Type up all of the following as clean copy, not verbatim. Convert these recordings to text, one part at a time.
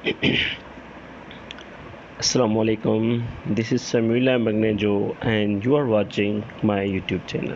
Assalamu alaikum. This is Samila Magnejo and you are watching my YouTube channel.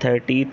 30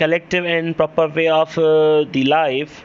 collective and proper way of the life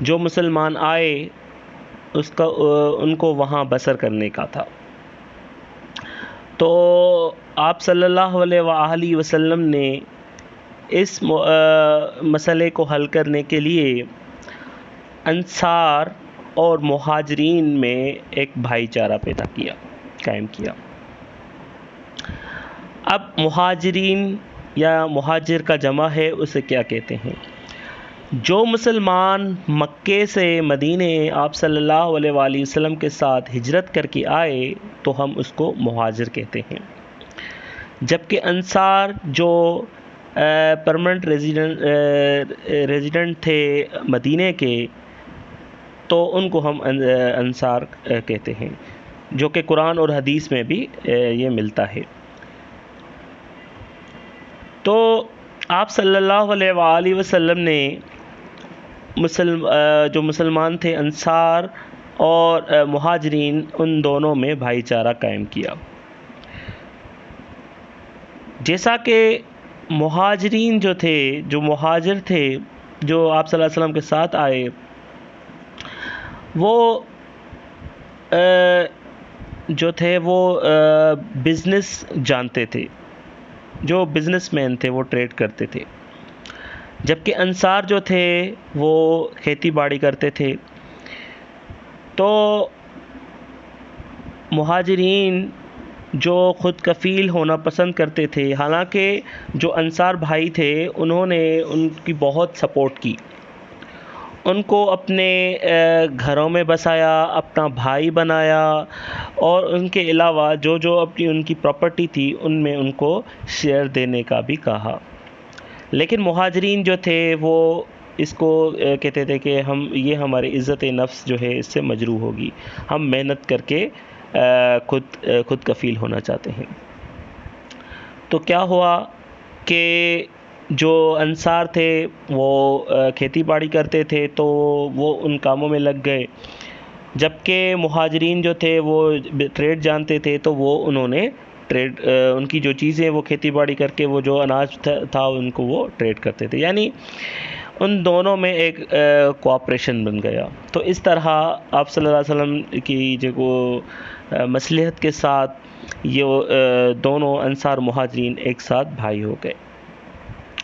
جو مسلمان آئے ان کو وہاں بسر کرنے کا تھا. تو آپ صلی اللہ علیہ وآلہ وسلم نے اس مسئلے کو حل کرنے کے لیے انصار اور مہاجرین میں ایک بھائی چارہ قائم کیا. اب مہاجرین یا مہاجر کا جمع ہے، اسے کیا کہتے ہیں؟ جو مسلمان مکے سے مدینے آپ صلی اللہ علیہ وآلہ وسلم کے ساتھ ہجرت کر کے آئے تو ہم اس کو مہاجر کہتے ہیں. جبکہ انصار جو پرمنٹ ریزیڈنٹ تھے مدینے کے، تو ان کو ہم انصار کہتے ہیں، جو کہ قرآن اور حدیث میں بھی یہ ملتا ہے. تو آپ صلی اللہ علیہ وآلہ وسلم نے جو مسلمان تھے انصار اور مہاجرین، ان دونوں میں بھائی چارہ قائم کیا. جیسا کہ مہاجرین جو مہاجر تھے جو آپ صلی اللہ علیہ وسلم کے ساتھ آئے، وہ جو تھے وہ بزنس جانتے تھے، جو بزنس مین تھے وہ ٹریڈ کرتے تھے. جبکہ انصار جو تھے وہ کھیتی باڑی کرتے تھے. تو مہاجرین جو خود کفیل ہونا پسند کرتے تھے، حالانکہ جو انصار بھائی تھے انہوں نے ان کی بہت سپورٹ کی، ان کو اپنے گھروں میں بسایا، اپنا بھائی بنایا، اور ان کے علاوہ جو ان کی پراپرٹی تھی ان میں ان کو شیئر دینے کا بھی کہا. لیکن مہاجرین جو تھے وہ اس کو کہتے تھے کہ یہ ہماری عزت نفس جو ہے اس سے مجروح ہوگی، ہم محنت کر کے خود کفیل ہونا چاہتے ہیں. تو کیا ہوا کہ جو انصار تھے وہ کھیتی باڑی کرتے تھے تو وہ ان کاموں میں لگ گئے، جبکہ مہاجرین جو تھے وہ ٹریڈ جانتے تھے تو وہ انہوں نے ان کی جو چیزیں وہ کھیتی باڑی کر کے وہ جو اناج تھا ان کو وہ ٹریڈ کرتے تھے، یعنی ان دونوں میں ایک کوآپریشن بن گیا. تو اس طرح آپ صلی اللہ علیہ وسلم کی جو مصلحت کے ساتھ یہ دونوں انصار مہاجرین ایک ساتھ بھائی ہو گئے،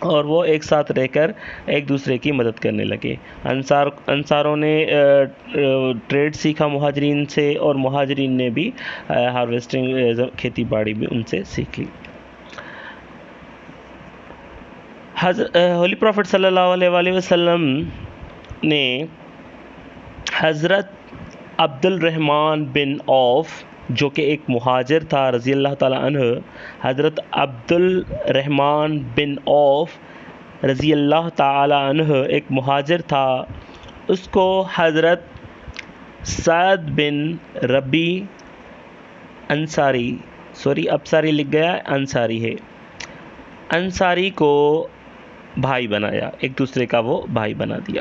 اور وہ ایک ساتھ رہ کر ایک دوسرے کی مدد کرنے لگے. انصاروں نے ٹریڈ سیکھا مہاجرین سے، اور مہاجرین نے بھی ہارویسٹنگ کھیتی باڑی بھی ان سے سیکھ لی. ہولی پروفٹ صلی اللہ علیہ وآلہ وسلم نے حضرت عبد الرحمن بن عوف، جو کہ ایک مہاجر تھا رضی اللہ تعالیٰ عنہ، حضرت عبد الرحمن بن عوف رضی اللہ تعالیٰ عنہ ایک مہاجر تھا، اس کو حضرت سعد بن ربی ابصاری لکھ گیا، انصاری ہے، انصاری کو بھائی بنایا، ایک دوسرے کا وہ بھائی بنا دیا.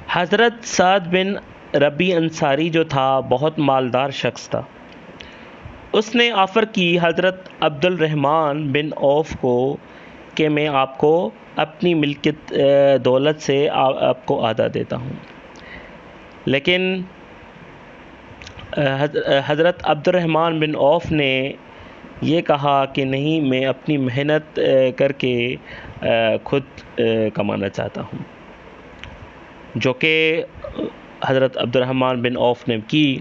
حضرت سعد بن ربی انصاری جو تھا بہت مالدار شخص تھا. اس نے آفر کی حضرت عبد الرحمن بن عوف کو کہ میں آپ کو اپنی ملکیت دولت سے آپ کو آدھا دیتا ہوں. لیکن حضرت عبد الرحمن بن عوف نے یہ کہا کہ نہیں، میں اپنی محنت کر کے خود کمانا چاہتا ہوں، جو کہ حضرت عبد الرحمن بن عوف نے کی،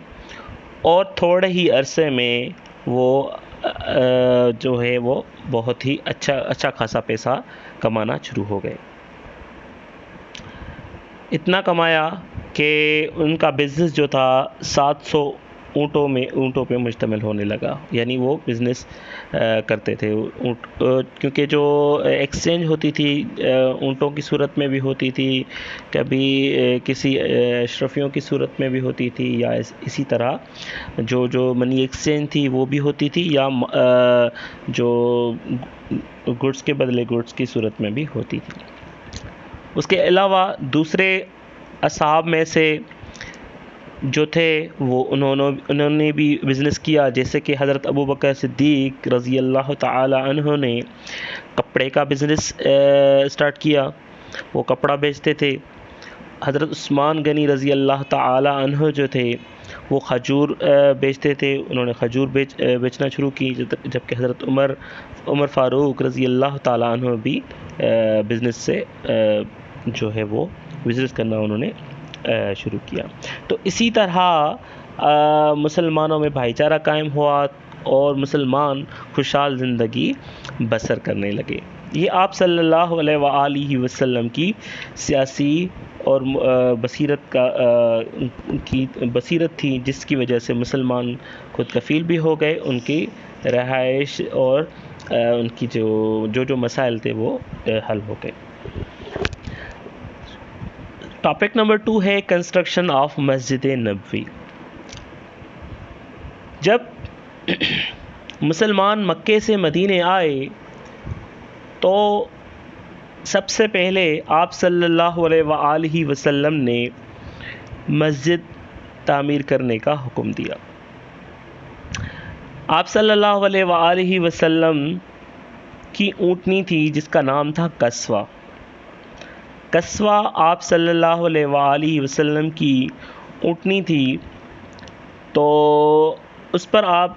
اور تھوڑے ہی عرصے میں وہ جو ہے وہ بہت ہی اچھا خاصا پیسہ کمانا شروع ہو گئے. اتنا کمایا کہ ان کا بزنس جو تھا 700 اونٹوں پہ مشتمل ہونے لگا. یعنی وہ بزنس کرتے تھے اونٹ، کیونکہ جو ایکسچینج ہوتی تھی اونٹوں کی صورت میں بھی ہوتی تھی، کبھی کسی اشرفیوں کی صورت میں بھی ہوتی تھی، یا اسی طرح جو منی ایکسچینج تھی وہ بھی ہوتی تھی، یا جو گڈس کے بدلے گڈس کی صورت میں بھی ہوتی تھی. اس کے علاوہ دوسرے اصحاب میں سے جو تھے وہ انہوں نے بھی بزنس کیا، جیسے کہ حضرت ابو بکر صدیق رضی اللہ تعالی عنہ نے کپڑے کا بزنس اسٹارٹ کیا. وہ کپڑا بیچتے تھے، حضرت عثمان غنی رضی اللہ تعالی عنہ جو تھے وہ کھجور بیچتے تھے. انہوں نے کھجور بیچنا شروع کی, جبکہ حضرت عمر فاروق رضی اللہ تعالی عنہ بھی بزنس سے جو ہے وہ بزنس کرنا انہوں نے شروع کیا. تو اسی طرح مسلمانوں میں بھائی چارہ قائم ہوا اور مسلمان خوشحال زندگی بسر کرنے لگے. یہ آپ صلی اللہ علیہ وآلہ وسلم کی سیاسی اور بصیرت تھی, جس کی وجہ سے مسلمان خود کفیل بھی ہو گئے, ان کی رہائش اور ان کی جو مسائل تھے وہ حل ہو گئے. ٹاپک نمبر 2 ہے کنسٹرکشن آف مسجد نبوی. جب مسلمان مکے سے مدینے آئے تو سب سے پہلے آپ صلی اللہ علیہ وآلہ وسلم نے مسجد تعمیر کرنے کا حکم دیا. آپ صلی اللہ علیہ وآلہ وسلم کی اونٹنی تھی جس کا نام تھا قصوہ. قصوہ آپ صلی اللہ علیہ وآلہ وسلم کی اونٹنی تھی, تو اس پر آپ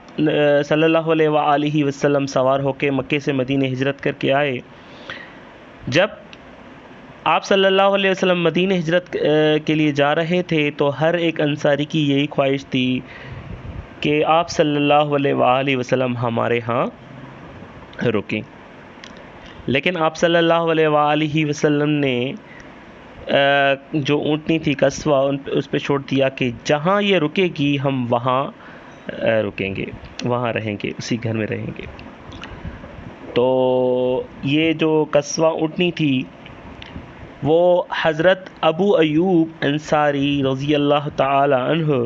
صلی اللہ علیہ وآلہ وسلم سوار ہو کے مکے سے مدینے ہجرت کر کے آئے. جب آپ صلی اللہ علیہ وسلم مدینے ہجرت کے لیے جا رہے تھے تو ہر ایک انصاری کی یہی خواہش تھی کہ آپ صلی اللہ علیہ وآلہ وسلم ہمارے ہاں رکیں. لیکن آپ صلی اللہ علیہ وآلہ وسلم نے جو اونٹنی تھی قصوہ اس پہ چھوڑ دیا کہ جہاں یہ رکے گی ہم وہاں رکیں گے, وہاں رہیں گے, اسی گھر میں رہیں گے. تو یہ جو قصوہ اونٹنی تھی وہ حضرت ابو ایوب انصاری رضی اللہ تعالی عنہ,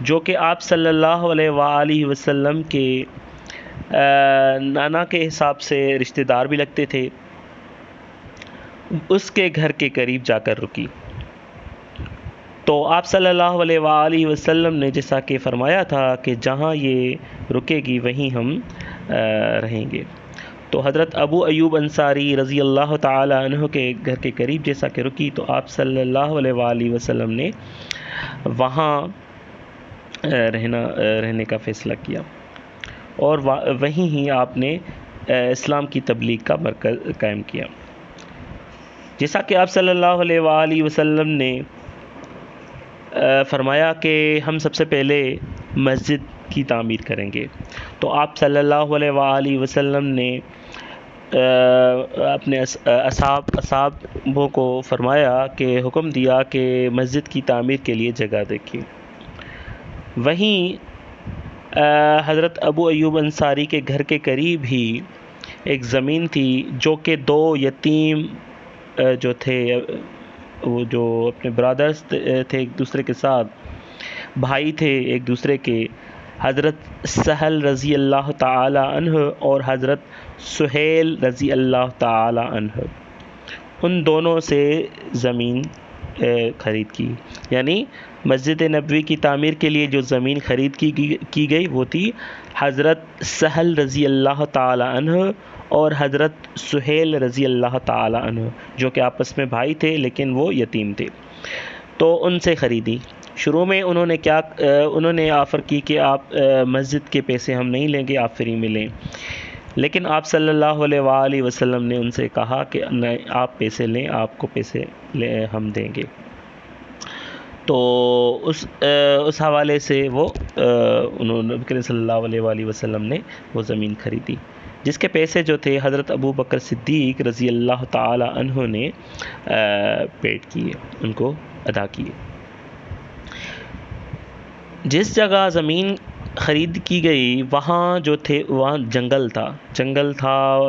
جو کہ آپ صلی اللہ علیہ وآلہ وسلم کے نانا کے حساب سے رشتہ دار بھی لگتے تھے, اس کے گھر کے قریب جا کر رکی. تو آپ صلی اللہ علیہ وآلہ وسلم نے جیسا کہ فرمایا تھا کہ جہاں یہ رکے گی وہیں ہم رہیں گے. تو حضرت ابو ایوب انصاری رضی اللہ تعالی عنہ کے گھر کے قریب جیسا کہ رکی, تو آپ صلی اللہ علیہ وآلہ وسلم نے وہاں رہنے کا فیصلہ کیا, اور وہیں ہی آپ نے اسلام کی تبلیغ کا مرکز قائم کیا. جیسا کہ آپ صلی اللہ علیہ وآلہ وسلم نے فرمایا کہ ہم سب سے پہلے مسجد کی تعمیر کریں گے, تو آپ صلی اللہ علیہ وآلہ وسلم نے اپنے اصحابوں کو فرمایا کہ حکم دیا کہ مسجد کی تعمیر کے لیے جگہ دیکھیں. وہیں حضرت ابو ایوب انصاری کے گھر کے قریب ہی ایک زمین تھی جو کہ 2 یتیم جو تھے, وہ جو اپنے برادرز تھے ایک دوسرے کے ساتھ, بھائی تھے ایک دوسرے کے, حضرت سہل رضی اللہ تعالی عنہ اور حضرت سہیل رضی اللہ تعالی عنہ, ان دونوں سے زمین خرید کی. یعنی مسجد نبوی کی تعمیر کے لیے جو زمین خرید کی گئی وہ تھی حضرت سہل رضی اللہ تعالی عنہ اور حضرت سہیل رضی اللہ تعالی عنہ, جو کہ آپس میں بھائی تھے لیکن وہ یتیم تھے. تو ان سے خریدی. شروع میں انہوں نے آفر کی کہ آپ مسجد کے پیسے ہم نہیں لیں گے, آپ فری میں لیں. لیکن آپ صلی اللہ علیہ وآلہ وسلم نے ان سے کہا کہ نہیں, آپ پیسے لیں, آپ کو پیسے ہم دیں گے. تو اس حوالے سے وہ انہوں نے نبی صلی اللہ علیہ وآلہ وسلم نے وہ زمین خریدی, جس کے پیسے جو تھے حضرت ابو بکر صدیق رضی اللہ تعالی عنہ نے پیڈ کیے, ان کو ادا کیے. جس جگہ زمین خرید کی گئی وہاں جو تھے وہاں جنگل تھا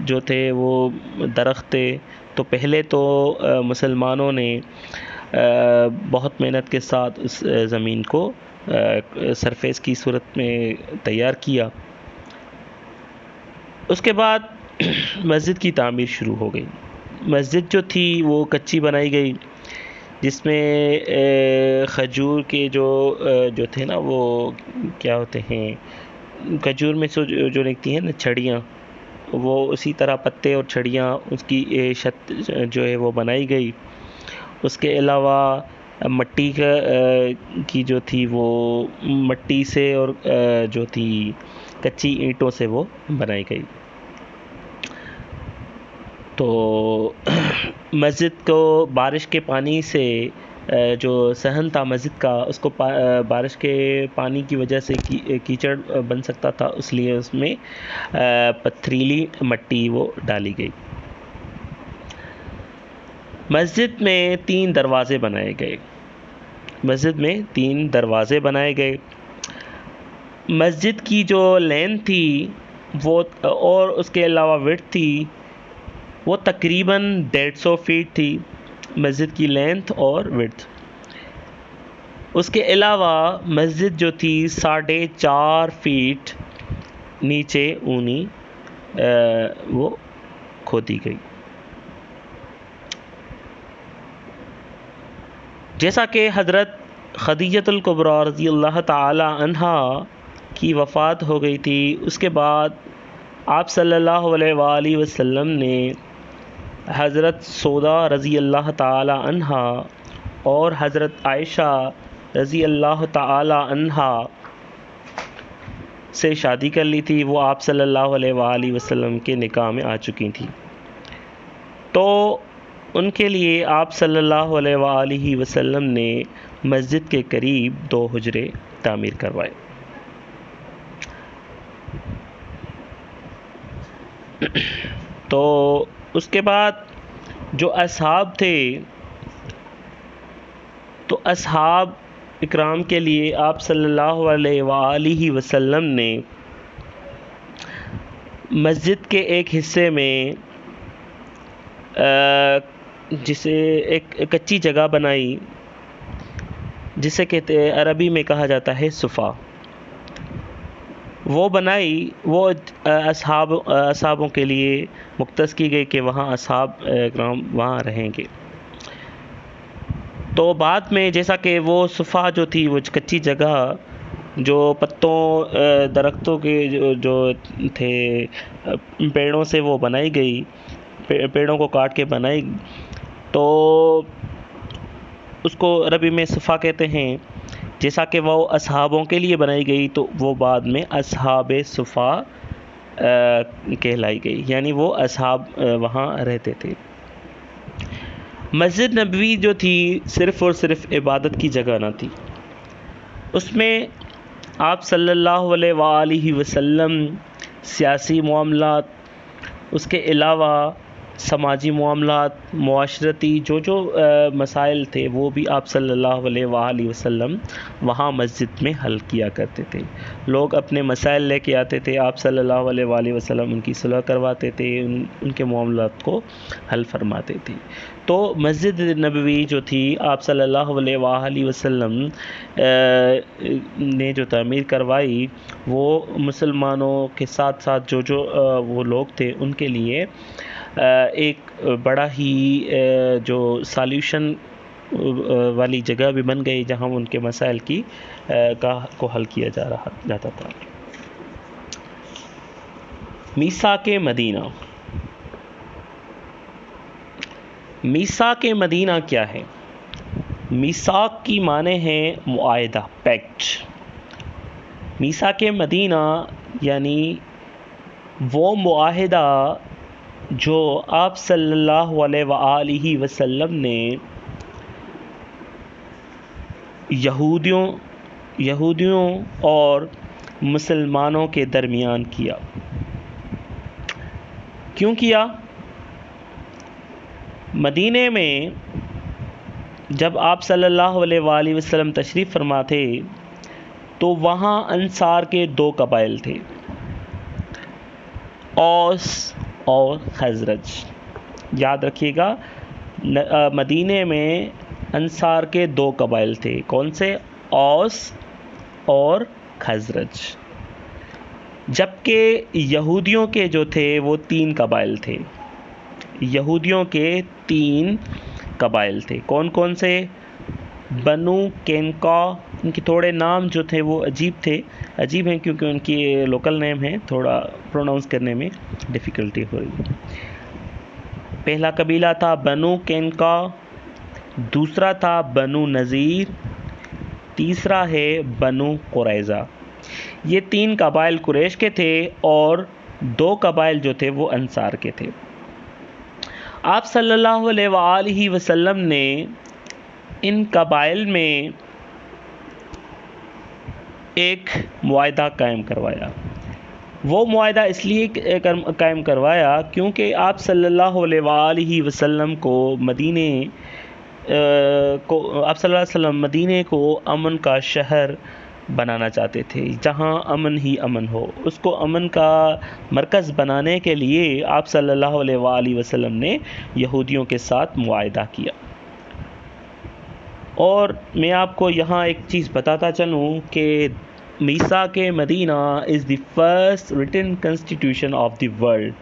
جو تھے وہ درخت تھے. تو پہلے تو مسلمانوں نے بہت محنت کے ساتھ اس زمین کو سرفیس کی صورت میں تیار کیا. اس کے بعد مسجد کی تعمیر شروع ہو گئی. مسجد جو تھی وہ کچی بنائی گئی, جس میں کھجور کے جو تھے نا وہ کیا ہوتے ہیں, کھجور میں جو نکلتی ہیں نا چھڑیاں, وہ اسی طرح پتے اور چھڑیاں اس کی چھت جو ہے وہ بنائی گئی. اس کے علاوہ مٹی کی جو تھی وہ مٹی سے اور جو تھی کچی اینٹوں سے وہ بنائی گئی. تو مسجد کو بارش کے پانی سے جو صحن تھا مسجد کا اس کو بارش کے پانی کی وجہ سے کیچڑ بن سکتا تھا، اس لیے اس میں پتھریلی مٹی وہ ڈالی گئی. مسجد میں 3 دروازے بنائے گئے. مسجد میں 3 دروازے بنائے گئے. مسجد کی جو لینتھ تھی وہ اور اس کے علاوہ وڈتھ تھی وہ تقریباً 150 فیٹ تھی، مسجد کی لینتھ اور وڈتھ. اس کے علاوہ مسجد جو تھی 4.5 فیٹ نیچے اونی وہ کھودی گئی. جیسا کہ حضرت خدیجۃ الکبریٰ رضی اللہ تعالی عنہا کی وفات ہو گئی تھی، اس کے بعد آپ صلی اللہ علیہ وآلہ وسلم نے حضرت سودا رضی اللہ تعالی عنہا اور حضرت عائشہ رضی اللہ تعالی عنہا سے شادی کر لی تھی. وہ آپ صلی اللہ علیہ وآلہ وسلم کے نکاح میں آ چکی تھیں، تو ان کے لیے آپ صلی اللہ علیہ وآلہ وسلم نے مسجد کے قریب 2 حجرے تعمیر کروائے. تو اس کے بعد جو اصحاب تھے تو اصحاب اکرام کے لیے آپ صلی اللہ علیہ وآلہ وسلم نے مسجد کے ایک حصے میں جسے ایک کچی جگہ بنائی جسے کہتے عربی میں کہا جاتا ہے صفا، وہ بنائی. وہ اصحابوں کے لیے مختص کی گئی کہ وہاں اصحاب اکرام وہاں رہیں گے. تو بعد میں جیسا کہ وہ صفا جو تھی وہ کچی جگہ جو پتوں درختوں کے جو تھے پیڑوں سے وہ بنائی گئی، پیڑوں کو کاٹ کے بنائی، تو اس کو عربی میں صفا کہتے ہیں. جیسا کہ وہ اصحابوں کے لیے بنائی گئی تو وہ بعد میں اصحاب صفا کہلائی گئی، یعنی وہ اصحاب وہاں رہتے تھے. مسجد نبوی جو تھی صرف اور صرف عبادت کی جگہ نہ تھی، اس میں آپ صلی اللہ علیہ وآلہ وسلم سیاسی معاملات، اس کے علاوہ سماجی معاملات، معاشرتی جو مسائل تھے وہ بھی آپ صلی اللہ علیہ وآلہ وسلم وہاں مسجد میں حل کیا کرتے تھے. لوگ اپنے مسائل لے کے آتے تھے، آپ صلی اللہ علیہ وآلہ وسلم ان کی صلح کرواتے تھے، ان کے معاملات کو حل فرماتے تھے. تو مسجد نبوی جو تھی آپ صلی اللہ علیہ وآلہ وسلم نے جو تعمیر کروائی وہ مسلمانوں کے ساتھ ساتھ جو وہ لوگ تھے ان کے لیے ایک بڑا ہی جو سالوشن والی جگہ بھی بن گئی جہاں ان کے مسائل کو حل کیا جاتا تھا. میثاق مدینہ. میثاق مدینہ کیا ہے؟ میثاق کی معنی ہے معاہدہ، پیکٹ. میثاق مدینہ یعنی وہ معاہدہ جو آپ صلی اللہ علیہ وآلہ وسلم نے یہودیوں اور مسلمانوں کے درمیان کیا. کیوں کیا؟ مدینے میں جب آپ صلی اللہ علیہ وآلہ وسلم تشریف فرما تھے تو وہاں انصار کے 2 قبائل تھے، اوس اور خزرج. یاد رکھیے گا مدینے میں انصار کے 2 قبائل تھے، کون سے؟ اوس اور خزرج. جبکہ یہودیوں کے جو تھے وہ 3 قبائل تھے. یہودیوں کے 3 قبائل تھے. کون کون سے؟ بنو قینقاع. ان کے تھوڑے نام جو تھے وہ عجیب ہیں کیونکہ ان کی لوکل نیم ہے، تھوڑا پروناؤنس کرنے میں ڈیفیکلٹی ہو رہی ہے. پہلا قبیلہ تھا بنو قینقاع، دوسرا تھا بنو نذیر، تیسرا ہے بنو قریظہ۔ یہ 3 قبائل قریش کے تھے اور 2 قبائل جو تھے وہ انصار کے تھے۔ آپ صلی اللہ علیہ وآلہ وسلم نے ان قبائل میں ایک معاہدہ قائم کروایا۔ وہ معاہدہ اس لیے قائم کروایا کیونکہ آپ صلی اللہ علیہ وآلہ وسلم کو آپ صلی اللہ علیہ وسلم مدینے کو امن کا شہر بنانا چاہتے تھے، جہاں امن ہی امن ہو۔ اس کو امن کا مرکز بنانے کے لیے آپ صلی اللہ علیہ وآلہ وسلم نے یہودیوں کے ساتھ معاہدہ کیا۔ اور میں آپ کو یہاں ایک چیز بتاتا چلوں کہ میثاق Medina is the first written constitution of the world.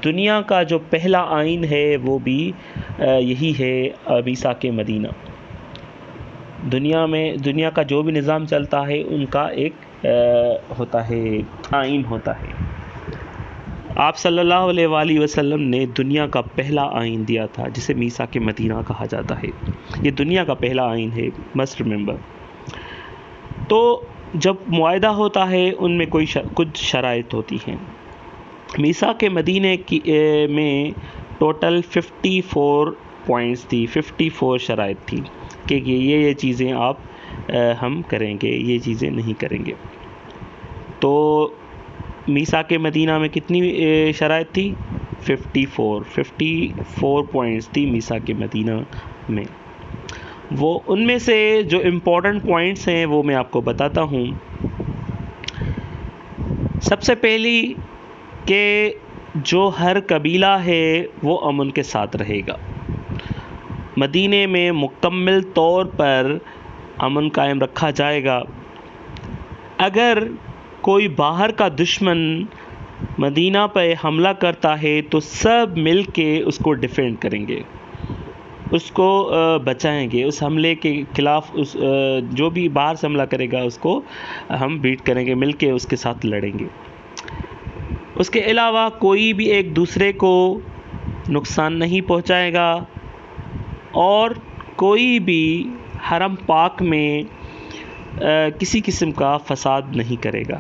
دنیا کا جو پہلا آئین ہے وہ بھی یہی ہے، میثاق مدینہ۔ دنیا کا جو بھی نظام چلتا ہے ان کا ایک ہوتا ہے، آئین ہوتا ہے۔ آپ صلی اللہ علیہ وآلہ وسلم نے دنیا کا پہلا آئین دیا تھا جسے میثاق مدینہ کہا جاتا ہے۔ یہ دنیا کا پہلا آئین ہے، مسٹ ریممبر۔ تو جب معاہدہ ہوتا ہے ان میں کچھ شرائط ہوتی ہیں۔ میثاق مدینہ میں ٹوٹل 54 پوائنٹس تھی، 54 شرائط تھی کہ یہ چیزیں ہم کریں گے، یہ چیزیں نہیں کریں گے۔ تو میثاق مدینہ میں کتنی شرائط تھی؟ 54 پوائنٹس تھی میثاق مدینہ میں۔ ان میں سے جو امپورٹنٹ پوائنٹس ہیں وہ میں آپ کو بتاتا ہوں۔ سب سے پہلی کہ جو ہر قبیلہ ہے وہ امن کے ساتھ رہے گا۔ مدینے میں مکمل طور پر امن قائم رکھا جائے گا۔ اگر کوئی باہر کا دشمن مدینہ پہ حملہ کرتا ہے تو سب مل کے اس کو ڈیفینڈ کریں گے، اس کو بچائیں گے، اس حملے کے خلاف جو بھی باہر سے حملہ کرے گا اس کو ہم بیٹ کریں گے، مل کے اس کے ساتھ لڑیں گے۔ اس کے علاوہ کوئی بھی ایک دوسرے کو نقصان نہیں پہنچائے گا، اور کوئی بھی حرم پاک میں کسی قسم کا فساد نہیں کرے گا،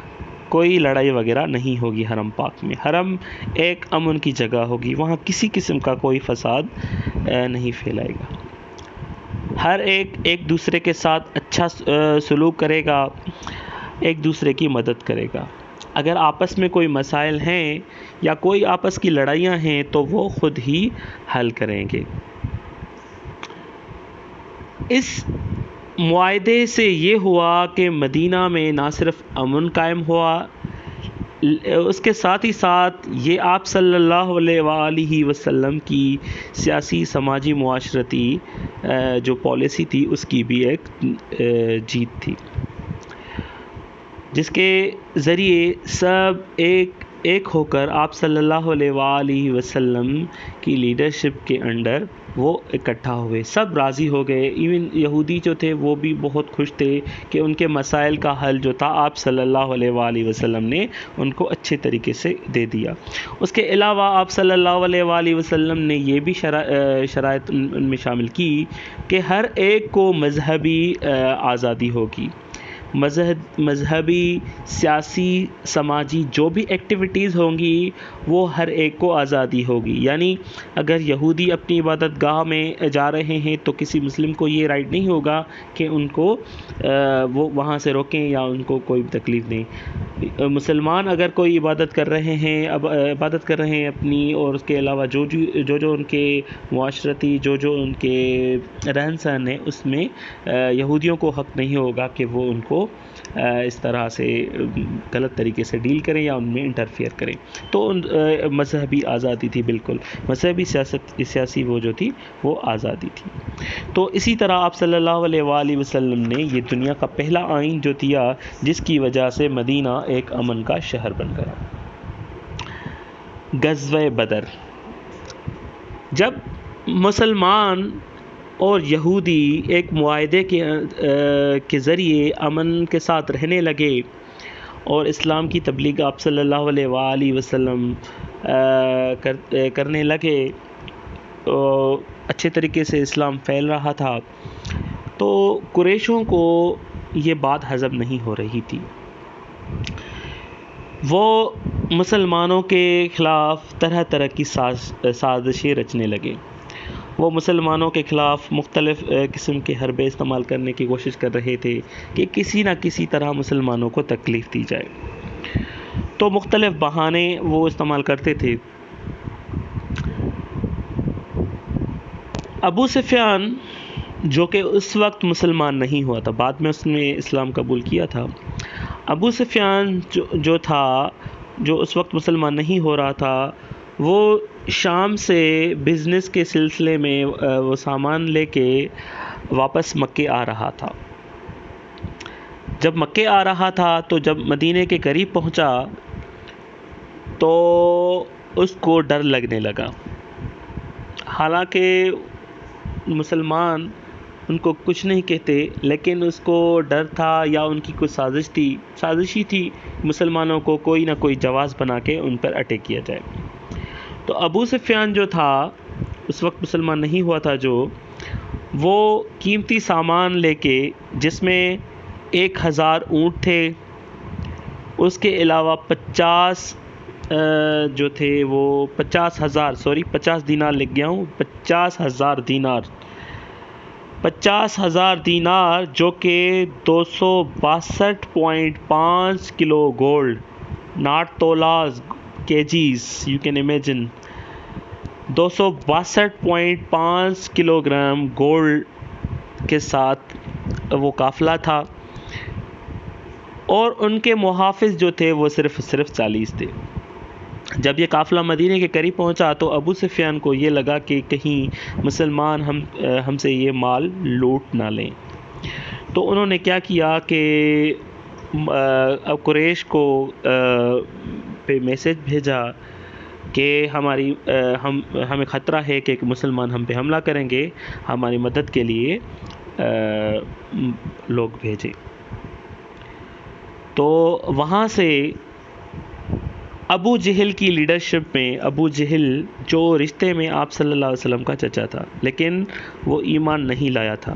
کوئی لڑائی وغیرہ نہیں ہوگی حرم پاک میں۔ حرم ایک امن کی جگہ ہوگی، وہاں کسی قسم کا کوئی فساد نہیں پھیلائے گا۔ ہر ایک دوسرے کے ساتھ اچھا سلوک کرے گا، ایک دوسرے کی مدد کرے گا۔ اگر آپس میں کوئی مسائل ہیں یا کوئی آپس کی لڑائیاں ہیں تو وہ خود ہی حل کریں گے۔ اس معاہدے سے یہ ہوا کہ مدینہ میں نہ صرف امن قائم ہوا، اس کے ساتھ ہی ساتھ یہ آپ صلی اللہ علیہ وآلہ وسلم کی سیاسی، سماجی، معاشرتی جو پالیسی تھی اس کی بھی ایک جیت تھی، جس کے ذریعے سب ایک ہو کر آپ صلی اللہ علیہ وآلہ وسلم کی لیڈرشپ کے انڈر وہ اکٹھا ہوئے، سب راضی ہو گئے۔ ایون یہودی جو تھے وہ بھی بہت خوش تھے کہ ان کے مسائل کا حل جو تھا آپ صلی اللہ علیہ وآلہ وسلم نے ان کو اچھے طریقے سے دے دیا۔ اس کے علاوہ آپ صلی اللہ علیہ وآلہ وسلم نے یہ بھی شرائط ان میں شامل کی کہ ہر ایک کو مذہبی آزادی ہوگی، مذہبی، سیاسی، سماجی جو بھی ایکٹیویٹیز ہوں گی وہ ہر ایک کو آزادی ہوگی۔ یعنی اگر یہودی اپنی عبادت گاہ میں جا رہے ہیں تو کسی مسلم کو یہ رائٹ نہیں ہوگا کہ ان کو وہ وہاں سے روکیں یا ان کو کوئی تکلیف دیں۔ مسلمان اگر کوئی عبادت کر رہے ہیں اپنی، اور اس کے علاوہ جو ان کے معاشرتی جو ان کے رہن سہن ہے اس میں یہودیوں کو حق نہیں ہوگا کہ وہ ان کو اس طرح سے غلط طریقے سے ڈیل کریں یا ان میں انٹرفیئر کریں۔ تو مذہبی آزادی تھی، بالکل مذہبی سیاسی وہ جو تھی وہ آزادی تھی۔ تو اسی طرح آپ صلی اللہ علیہ وآلہ وسلم نے یہ دنیا کا پہلا آئین جو دیا جس کی وجہ سے مدینہ ایک امن کا شہر بن گیا۔ غزوہ بدر، جب مسلمان اور یہودی ایک معاہدے کے ذریعے امن کے ساتھ رہنے لگے اور اسلام کی تبلیغ آپ صلی اللہ علیہ وآلہ وسلم کرنے لگے، اچھے طریقے سے اسلام پھیل رہا تھا، تو قریشوں کو یہ بات ہضم نہیں ہو رہی تھی. وہ مسلمانوں کے خلاف طرح طرح کی سازشیں رچنے لگے. وہ مسلمانوں کے خلاف مختلف قسم کے حربے استعمال کرنے کی کوشش کر رہے تھے کہ کسی نہ کسی طرح مسلمانوں کو تکلیف دی جائے. تو مختلف بہانے وہ استعمال کرتے تھے. ابو سفیان جو کہ اس وقت مسلمان نہیں ہوا تھا، بعد میں اس نے اسلام قبول کیا تھا. ابو سفیان جو تھا، جو اس وقت مسلمان نہیں ہو رہا تھا، وہ شام سے بزنس کے سلسلے میں وہ سامان لے کے واپس مکے آ رہا تھا. جب مکے آ رہا تھا تو جب مدینے کے قریب پہنچا تو اس کو ڈر لگنے لگا. حالانکہ مسلمان ان کو کچھ نہیں کہتے، لیکن اس کو ڈر تھا یا ان کی کوئی سازشی تھی مسلمانوں کو کوئی نہ کوئی جواز بنا کے ان پر اٹیک کیا جائے. تو ابو سفیان جو تھا، اس وقت مسلمان نہیں ہوا تھا، جو وہ قیمتی سامان لے کے، جس میں 1000 اونٹ تھے، اس کے علاوہ 50 جو تھے وہ 50 دینار لکھ گیا ہوں، 50,000 دینار جو کہ 262.5 kilo gold, not tolas, KGs, you can imagine, 262.5 kilogram gold کے ساتھ وہ قافلہ تھا. اور ان کے محافظ جو تھے وہ صرف 40 تھے. جب یہ قافلہ مدینے کے قریب پہنچا تو ابو سفیان کو یہ لگا کہ کہیں مسلمان ہم سے یہ مال لوٹ نہ لیں. تو انہوں نے کیا کیا کہ قریش کو پہ میسج بھیجا کہ ہمیں خطرہ ہے کہ مسلمان ہم پہ حملہ کریں گے، ہماری مدد کے لیے لوگ بھیجے. تو وہاں سے ابو جہل کی لیڈرشپ میں، ابو جہل جو رشتے میں آپ صلی اللہ علیہ وسلم کا چچا تھا، لیکن وہ ایمان نہیں لایا تھا،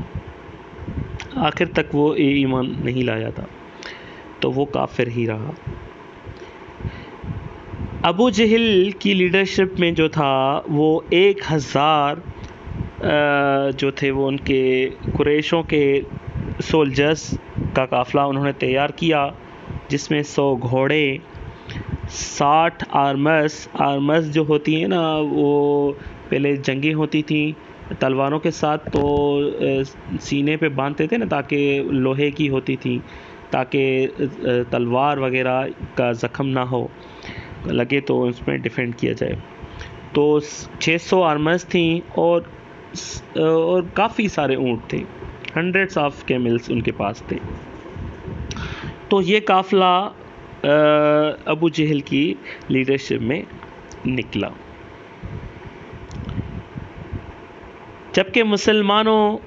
آخر تک وہ ایمان نہیں لایا تھا، تو وہ کافر ہی رہا. ابو جہل کی لیڈرشپ میں جو تھا وہ 1000 جو تھے وہ ان کے قریشوں کے سولجرز کا قافلہ انہوں نے تیار کیا، جس میں 100 گھوڑے، 60 آرمرز جو ہوتی ہیں نا، وہ پہلے جنگیں ہوتی تھیں تلواروں کے ساتھ، تو سینے پہ باندھتے تھے نا، تاکہ لوہے کی ہوتی تھی، تاکہ تلوار وغیرہ کا زخم نہ لگے تو اس میں ڈیفینڈ کیا جائے. تو 600 آرمرز تھیں اور کافی سارے اونٹ تھے، ہنڈریڈس آف کیملز ان کے پاس تھے. تو یہ قافلہ ابو جہل کی لیڈرشپ میں نکلا. جبکہ مسلمانوں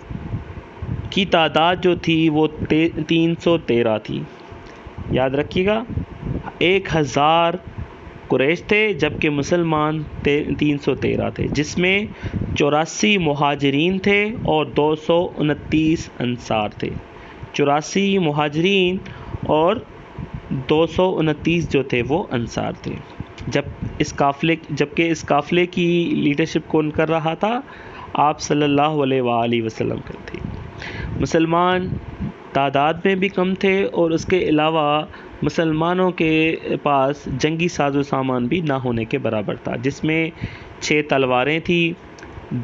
کی تعداد جو تھی وہ 313 تھی. یاد رکھیے گا، 1000 قریش تھے جبکہ مسلمان 313 تھے، جس میں 84 مہاجرین تھے اور 229 انصار تھے. 84 مہاجرین اور 229 جو تھے وہ انصار تھے. جبکہ اس قافلے کی لیڈرشپ کون کر رہا تھا؟ آپ صلی اللہ علیہ وآلہ وسلم کرتے. مسلمان تعداد میں بھی کم تھے اور اس کے علاوہ مسلمانوں کے پاس جنگی ساز و سامان بھی نہ ہونے کے برابر تھا، جس میں 6 تلواریں تھیں،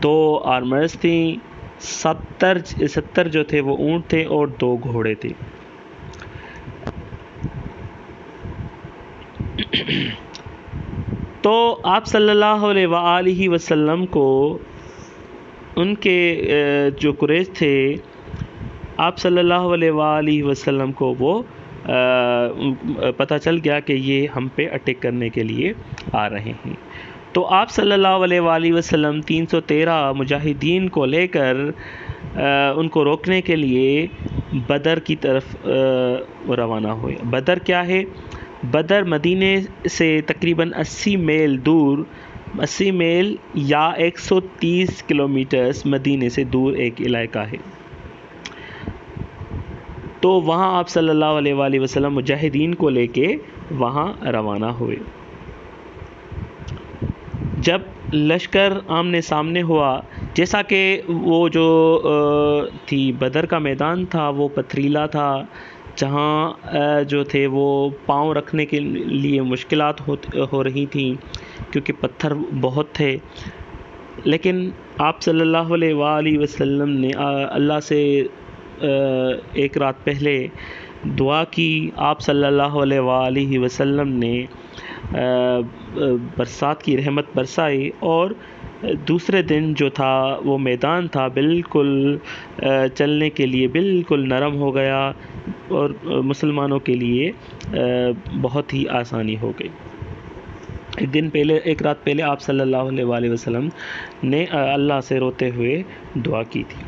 2 آرمرز تھیں، 70 جو تھے وہ اونٹ تھے اور 2 گھوڑے تھے. تو آپ صلی اللہ علیہ وآلہ وسلم کو ان کے جو قریش تھے، آپ صلی اللہ علیہ وآلہ وسلم کو وہ پتہ چل گیا کہ یہ ہم پہ اٹیک کرنے کے لیے آ رہے ہیں. تو آپ صلی اللہ علیہ وآلہ وسلم 313 مجاہدین کو لے کر ان کو روکنے کے لیے بدر کی طرف روانہ ہوئے. بدر کیا ہے؟ بدر مدینے سے تقریباً 80 میل دور 80 میل یا 130 کلومیٹرز مدینے سے دور ایک علاقہ ہے۔ تو وہاں آپ صلی اللہ علیہ وآلہ وسلم مجاہدین کو لے کے وہاں روانہ ہوئے۔ جب لشکر آمنے سامنے ہوا، جیسا کہ وہ جو تھی بدر کا میدان تھا وہ پتھریلا تھا، جہاں جو تھے وہ پاؤں رکھنے کے لیے مشکلات ہو رہی تھیں کیونکہ پتھر بہت تھے، لیکن آپ صلی اللہ علیہ وآلہ وسلم نے اللہ سے ایک رات پہلے دعا کی۔ آپ صلی اللہ علیہ وآلہ وسلم نے برسات کی رحمت برسائی، اور دوسرے دن جو تھا وہ میدان تھا بالکل چلنے کے لیے بالکل نرم ہو گیا، اور مسلمانوں کے لیے بہت ہی آسانی ہو گئی۔ ایک رات پہلے آپ صلی اللہ علیہ وآلہ وسلم نے اللہ سے روتے ہوئے دعا کی تھی۔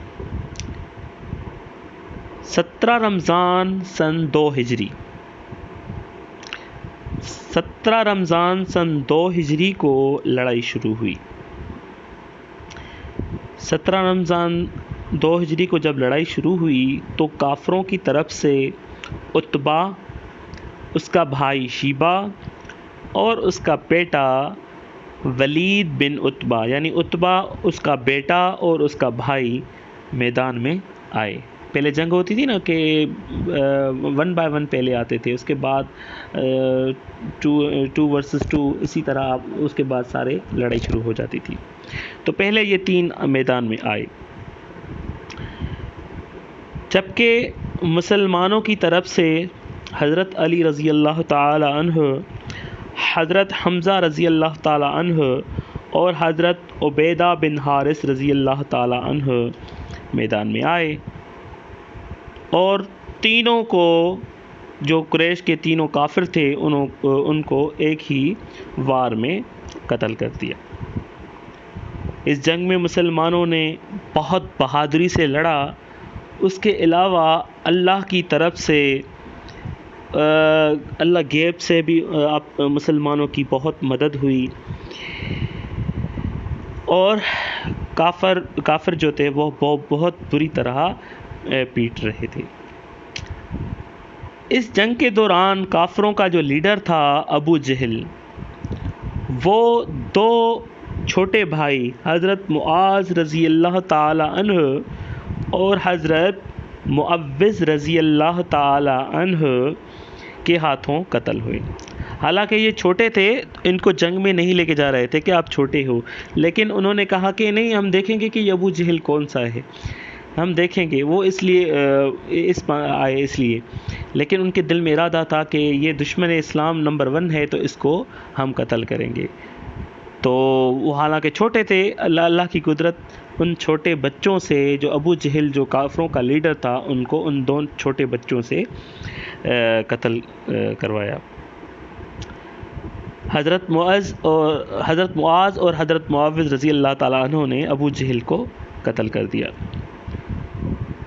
17 رمضان سن 2 ہجری 17 رمضان سن 2 ہجری کو لڑائی شروع ہوئی۔ 17 رمضان 2 ہجری کو جب لڑائی شروع ہوئی تو کافروں کی طرف سے عتبہ، اس کا بھائی شیبہ اور اس کا بیٹا ولید بن عتبہ، یعنی عتبہ اس کا بیٹا اور اس کا بھائی میدان میں آئے۔ پہلے جنگ ہوتی تھی نا کہ 1 بائی 1 پہلے آتے تھے، اس کے بعد 2 ورسز 2، اسی طرح اس کے بعد سارے لڑائی شروع ہو جاتی تھی۔ تو پہلے یہ 3 میدان میں آئے، جبکہ مسلمانوں کی طرف سے حضرت علی رضی اللہ تعالی عنہ، حضرت حمزہ رضی اللہ تعالی عنہ اور حضرت عبیدہ بن حارث رضی اللہ تعالی عنہ میدان میں آئے، اور تینوں کو، جو قریش کے تینوں کافر تھے، ان کو ایک ہی وار میں قتل کر دیا۔ اس جنگ میں مسلمانوں نے بہت بہادری سے لڑا۔ اس کے علاوہ اللہ کی طرف سے اللہ غیب سے بھی مسلمانوں کی بہت مدد ہوئی، اور کافر جو تھے وہ بہت بری طرح پیٹ رہے تھے۔ اس جنگ کے دوران کافروں کا جو لیڈر تھا ابو جہل، وہ 2 چھوٹے بھائی حضرت معاذ رضی اللہ تعالی عنہ اور حضرت معوذ رضی اللہ تعالی عنہ کے ہاتھوں قتل ہوئے۔ حالانکہ یہ چھوٹے تھے، ان کو جنگ میں نہیں لے کے جا رہے تھے کہ آپ چھوٹے ہو، لیکن انہوں نے کہا کہ نہیں، ہم دیکھیں گے کہ یہ ابو جہل کون سا ہے، ہم دیکھیں گے۔ وہ اس لیے لیکن ان کے دل میں ارادہ تھا کہ یہ دشمن اسلام نمبر 1 ہے، تو اس کو ہم قتل کریں گے۔ تو وہ حالانکہ چھوٹے تھے، اللہ کی قدرت ان چھوٹے بچوں سے، جو ابو جہل جو کافروں کا لیڈر تھا، ان کو ان 2 چھوٹے بچوں سے قتل کروایا۔ حضرت معاذ اور حضرت معوذ رضی اللہ تعالیٰ عنہ نے ابو جہل کو قتل کر دیا۔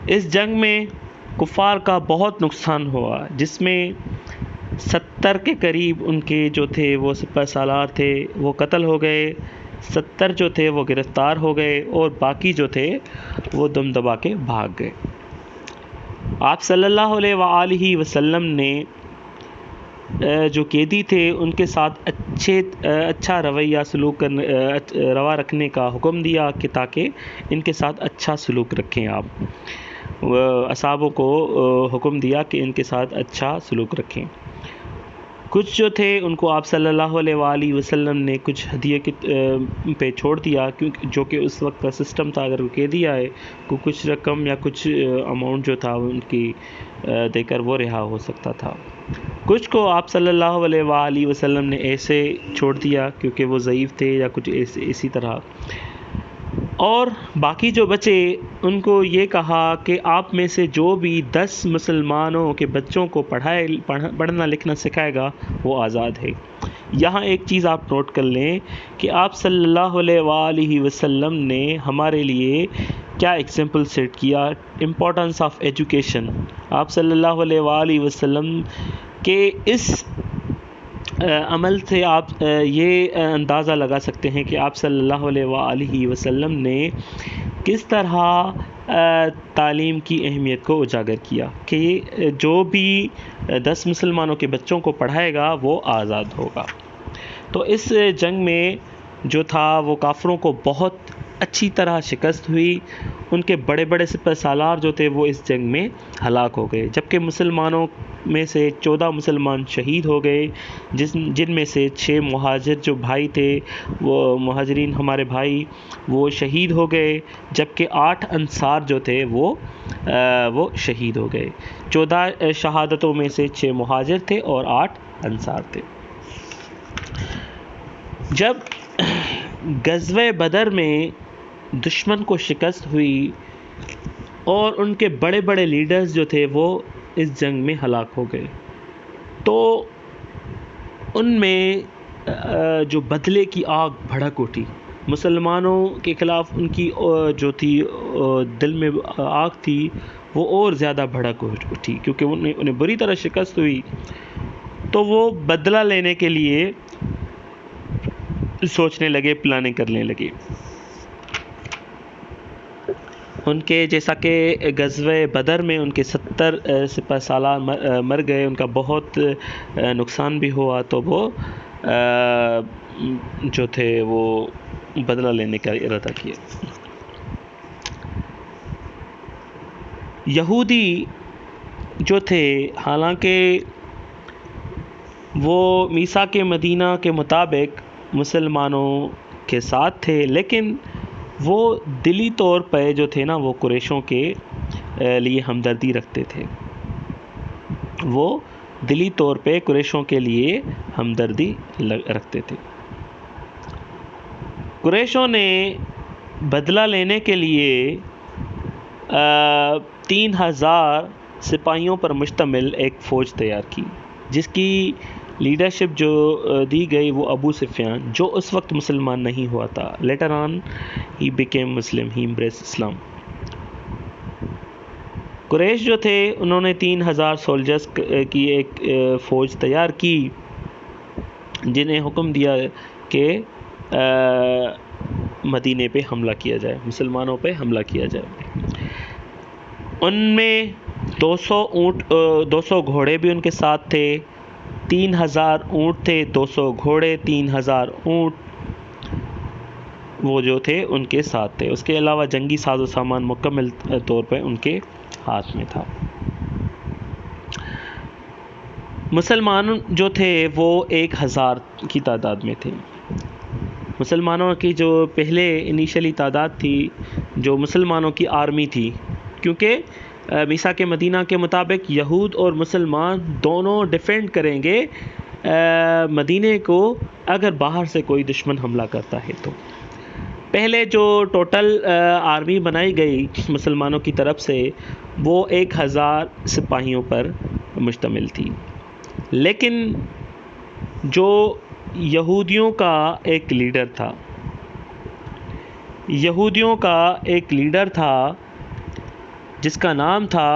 اس جنگ میں کفار کا بہت نقصان ہوا، جس میں 70 کے قریب ان کے جو تھے وہ سپہ سالار تھے وہ قتل ہو گئے، 70 جو تھے وہ گرفتار ہو گئے، اور باقی جو تھے وہ دم دبا کے بھاگ گئے۔ آپ صلی اللہ علیہ وآلہ وسلم نے جو قیدی تھے ان کے ساتھ اچھا روا رکھنے کا حکم دیا، کہ تاکہ ان کے ساتھ اچھا سلوک رکھیں۔ آپ اصحابوں کو حکم دیا کہ ان کے ساتھ اچھا سلوک رکھیں۔ کچھ جو تھے ان کو آپ صلی اللہ علیہ وآلہ وسلم نے کچھ ہدیے پہ چھوڑ دیا، جو کہ اس وقت کا سسٹم تھا، اگر وہ قیدی آئے کو کچھ رقم یا کچھ اماؤنٹ جو تھا ان کی دے کر وہ رہا ہو سکتا تھا۔ کچھ کو آپ صلی اللہ علیہ وآلہ وسلم نے ایسے چھوڑ دیا کیونکہ وہ ضعیف تھے یا کچھ اسی طرح، اور باقی جو بچے ان کو یہ کہا کہ آپ میں سے جو بھی 10 مسلمانوں کے بچوں کو پڑھنا لکھنا سکھائے گا وہ آزاد ہے۔ یہاں ایک چیز آپ نوٹ کر لیں کہ آپ صلی اللہ علیہ وآلہ وسلم نے ہمارے لیے کیا ایگزامپل سیٹ کیا، امپورٹنس آف ایجوکیشن۔ آپ صلی اللہ علیہ وآلہ وسلم کے اس عمل سے آپ یہ اندازہ لگا سکتے ہیں کہ آپ صلی اللہ علیہ وآلہ وسلم نے کس طرح تعلیم کی اہمیت کو اجاگر کیا کہ جو بھی 10 مسلمانوں کے بچوں کو پڑھائے گا وہ آزاد ہوگا۔ تو اس جنگ میں جو تھا وہ کافروں کو بہت اچھی طرح شکست ہوئی، ان کے بڑے بڑے سپہ سالار جو تھے وہ اس جنگ میں ہلاک ہو گئے، جبکہ مسلمانوں میں سے 14 مسلمان شہید ہو گئے، جن میں سے 6 مہاجر جو بھائی تھے، وہ مہاجرین ہمارے بھائی وہ شہید ہو گئے، جبکہ 8 انصار جو تھے وہ شہید ہو گئے۔ 14 شہادتوں میں سے 6 مہاجر تھے اور 8 انصار تھے۔ جب غزوہ بدر میں دشمن کو شکست ہوئی اور ان کے بڑے بڑے لیڈرز جو تھے وہ اس جنگ میں ہلاک ہو گئے، تو ان میں جو بدلے کی آگ بھڑک اٹھی، مسلمانوں کے خلاف ان کی جو تھی دل میں آگ تھی وہ اور زیادہ بھڑک اٹھی، کیونکہ انہیں بری طرح شکست ہوئی، تو وہ بدلہ لینے کے لیے سوچنے لگے، پلاننگ کرنے لگے۔ ان کے جیسا کہ غزوہ بدر میں ان کے 70 سپہ سالار مر گئے، ان کا بہت نقصان بھی ہوا، تو وہ جو تھے وہ بدلہ لینے کا ارادہ کیا۔ یہودی جو تھے حالانکہ وہ میثاق مدینہ کے مطابق مسلمانوں کے ساتھ تھے، لیکن وہ دلی طور پہ جو تھے نا وہ قریشوں کے لیے ہمدردی رکھتے تھے، وہ دلی طور پہ قریشوں کے لیے ہمدردی رکھتے تھے۔ قریشوں نے بدلہ لینے کے لیے 3000 سپاہیوں پر مشتمل ایک فوج تیار کی، جس کی لیڈرشپ جو دی گئی وہ ابو سفیان، جو اس وقت مسلمان نہیں ہوا تھا۔ Later on he became Muslim, he embrace Islam. Quraysh جو تھے انہوں نے 3000 سولجرز کی ایک فوج تیار کی، جنہیں حکم دیا کہ مدینے پہ حملہ کیا جائے، مسلمانوں پہ حملہ کیا جائے۔ ان میں 200 گھوڑے بھی ان کے ساتھ تھے، 3000 اونٹ تھے، 200 گھوڑے، 3000 اونٹ وہ جو تھے ان کے ساتھ تھے۔ اس کے علاوہ جنگی ساز و سامان مکمل طور پہ ان کے ہاتھ میں تھا۔ مسلمان جو تھے وہ 1000 کی تعداد میں تھے۔ مسلمانوں کی جو پہلے انیشلی تعداد تھی، جو مسلمانوں کی آرمی تھی، کیونکہ میثاق مدینہ کے مطابق یہود اور مسلمان دونوں ڈیفینڈ کریں گے مدینے کو اگر باہر سے کوئی دشمن حملہ کرتا ہے تو۔ پہلے جو ٹوٹل آرمی بنائی گئی مسلمانوں کی طرف سے وہ 1000 سپاہیوں پر مشتمل تھی، لیکن جو یہودیوں کا ایک لیڈر تھا جس کا نام تھا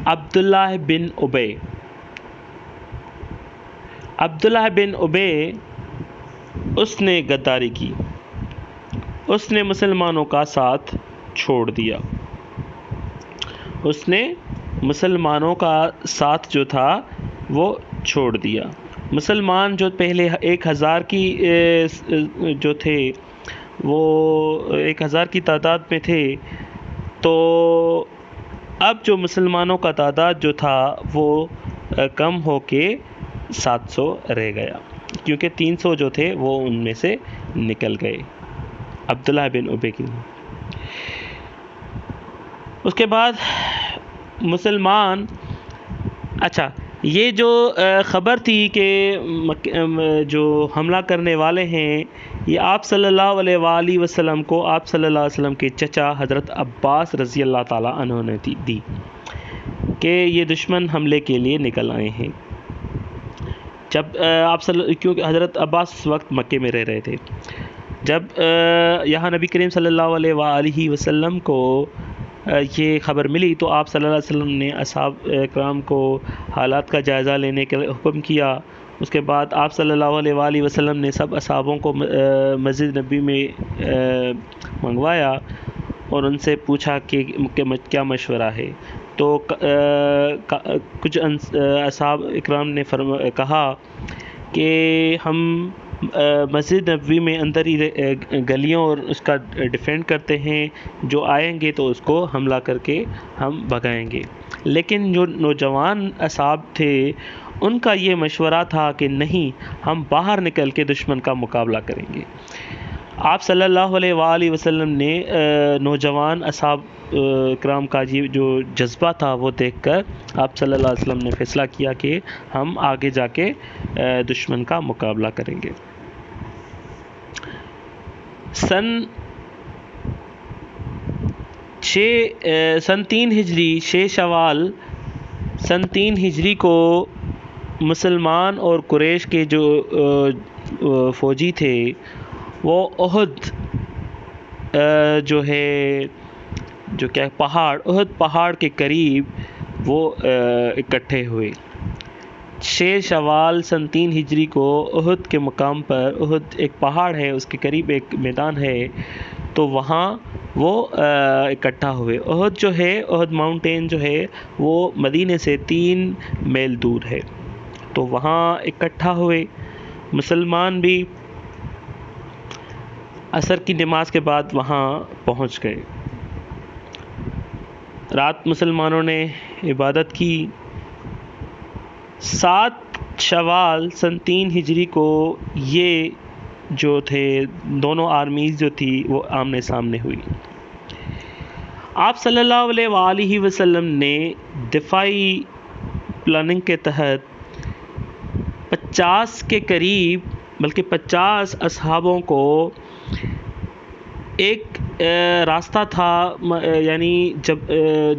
عبداللہ بن ابے، اس نے غداری کی، اس نے مسلمانوں کا ساتھ چھوڑ دیا، اس نے مسلمانوں کا ساتھ جو تھا وہ چھوڑ دیا۔ مسلمان جو پہلے 1000 کی جو تھے وہ 1000 کی تعداد میں تھے، تو اب جو مسلمانوں کا تعداد جو تھا وہ کم ہو کے 700 رہ گیا، کیونکہ 300 جو تھے وہ ان میں سے نکل گئے عبداللہ بن ابے کی۔ اس کے بعد مسلمان یہ جو خبر تھی کہ جو حملہ کرنے والے ہیں یہ آپ صلی اللہ علیہ وآلہ وسلم کو آپ صلی اللہ علیہ وسلم کے چچا حضرت عباس رضی اللہ تعالیٰ عنہ نے دی کہ یہ دشمن حملے کے لیے نکل آئے ہیں۔ جب کیونکہ حضرت عباس اس وقت مکے میں رہ رہے تھے، جب یہاں نبی کریم صلی اللہ علیہ وآلہ وسلم کو یہ خبر ملی تو آپ صلی اللہ علیہ وسلم نے اصحاب کرام کو حالات کا جائزہ لینے کا حکم کیا، اس کے بعد آپ صلی اللہ علیہ وآلہ وسلم نے سب اصحابوں کو مسجد نبی میں منگوایا اور ان سے پوچھا کہ کیا مشورہ ہے. تو کچھ اصحاب اکرام نے کہا کہ ہم مسجد نبوی میں اندر ہی گلیوں اور اس کا ڈیفینڈ کرتے ہیں، جو آئیں گے تو اس کو حملہ کر کے ہم بھگائیں گے. لیکن جو نوجوان اصحاب تھے ان کا یہ مشورہ تھا کہ نہیں، ہم باہر نکل کے دشمن کا مقابلہ کریں گے. آپ صلی اللہ علیہ وآلہ وسلم نے نوجوان اصحاب کرام کا یہ جو جذبہ تھا وہ دیکھ کر آپ صلی اللہ علیہ وسلم نے فیصلہ کیا کہ ہم آگے جا کے دشمن کا مقابلہ کریں گے. سن 3 ہجری 6 شوال سن 3 ہجری کو مسلمان اور قریش کے جو فوجی تھے وہ احد جو ہے جو کیا احد پہاڑ کے قریب وہ اکٹھے ہوئے. 6 شوال سن 3 ہجری کو احد کے مقام پر، احد ایک پہاڑ ہے، اس کے قریب ایک میدان ہے، تو وہاں وہ اکٹھا ہوئے. احد جو ہے، احد ماؤنٹین جو ہے وہ مدینے سے 3 میل دور ہے، تو وہاں اکٹھا ہوئے. مسلمان بھی عصر کی نماز کے بعد وہاں پہنچ گئے. رات مسلمانوں نے عبادت کی. 7 شوال سن 3 ہجری کو یہ جو تھے دونوں آرمیز جو تھی وہ آمنے سامنے ہوئی. آپ صلی اللہ علیہ وآلہ وسلم نے دفاعی پلاننگ کے تحت 50 کے قریب بلکہ 50 اصحابوں کو ایک راستہ تھا، یعنی جب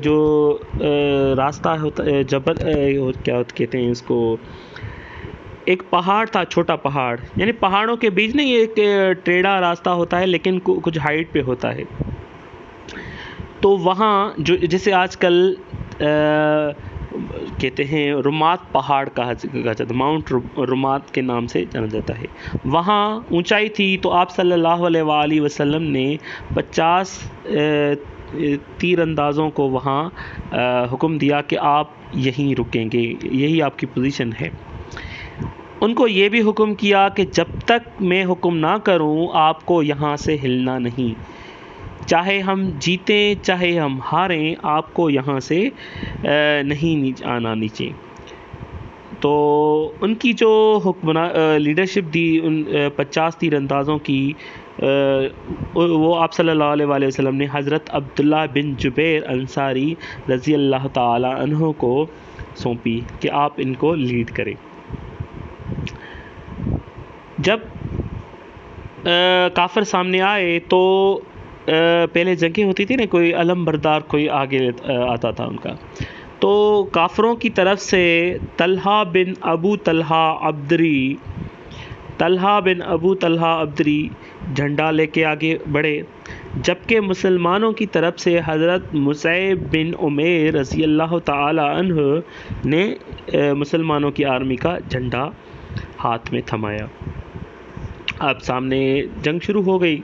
جو راستہ ہوتا جبل کیا کہتے ہیں اس کو، ایک پہاڑ تھا، چھوٹا پہاڑ، یعنی پہاڑوں کے بیچ نہیں، ایک ٹیڑھا راستہ ہوتا ہے لیکن کچھ ہائٹ پہ ہوتا ہے. تو وہاں جسے آج کل کہتے ہیں رمات پہاڑ کہا جاتا ہے، ماؤنٹ رمات کے نام سے جانا جاتا ہے. وہاں اونچائی تھی، تو آپ صلی اللہ علیہ وآلہ وسلم نے 50 تیر اندازوں کو وہاں حکم دیا کہ آپ یہیں رکیں گے، یہی آپ کی پوزیشن ہے. ان کو یہ بھی حکم کیا کہ جب تک میں حکم نہ کروں آپ کو یہاں سے ہلنا نہیں، چاہے ہم جیتیں چاہے ہم ہاریں، آپ کو یہاں سے نہیں آنا نیچے. تو ان کی جو لیڈرشپ دی ان 50 تیر اندازوں کی، وہ آپ صلی اللہ علیہ وآلہ وسلم نے حضرت عبداللہ بن جبیر انصاری رضی اللہ تعالی عنہ کو سونپی کہ آپ ان کو لیڈ کریں. جب کافر سامنے آئے تو پہلے جنگیں ہوتی تھی نا، کوئی علم بردار کوئی آگے آتا تھا ان کا. تو کافروں کی طرف سے طلحہ بن ابو طلحہ عبدری جھنڈا لے کے آگے بڑھے، جبکہ مسلمانوں کی طرف سے حضرت مصعب بن عمیر رضی اللہ تعالی عنہ نے مسلمانوں کی آرمی کا جھنڈا ہاتھ میں تھمایا. اب سامنے جنگ شروع ہو گئی.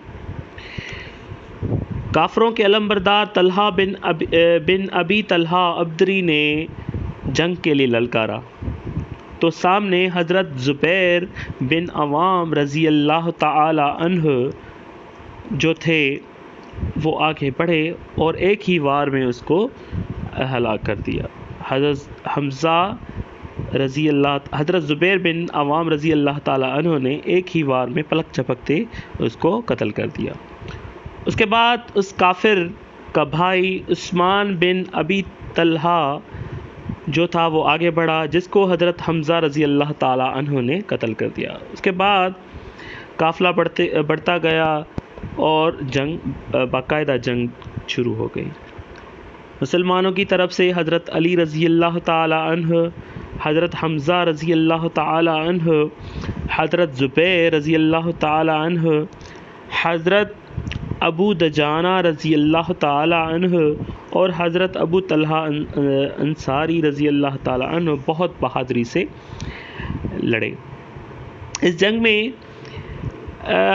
کافروں کے علمبردار طلحہ بن ابی طلحہ عبدری نے جنگ کے لیے للکارا، تو سامنے حضرت زبیر بن عوام رضی اللہ تعالی عنہ جو تھے وہ آگے بڑھے اور ایک ہی وار میں اس کو ہلاک کر دیا. حضرت زبیر بن عوام رضی اللہ تعالی عنہ نے ایک ہی وار میں پلک جھپکتے اس کو قتل کر دیا. اس کے بعد اس کافر کا بھائی عثمان بن ابی طلحہ جو تھا وہ آگے بڑھا، جس کو حضرت حمزہ رضی اللہ تعالی عنہ نے قتل کر دیا. اس کے بعد قافلہ بڑھتا گیا اور باقاعدہ جنگ شروع ہو گئی. مسلمانوں کی طرف سے حضرت علی رضی اللہ تعالی عنہ، حضرت حمزہ رضی اللہ تعالی عنہ، حضرت زبیر رضی اللہ تعالی عنہ، حضرت ابو دجانہ رضی اللہ تعالی عنہ اور حضرت ابو طلحہ انصاری رضی اللہ تعالی عنہ بہت بہادری سے لڑے۔ اس جنگ میں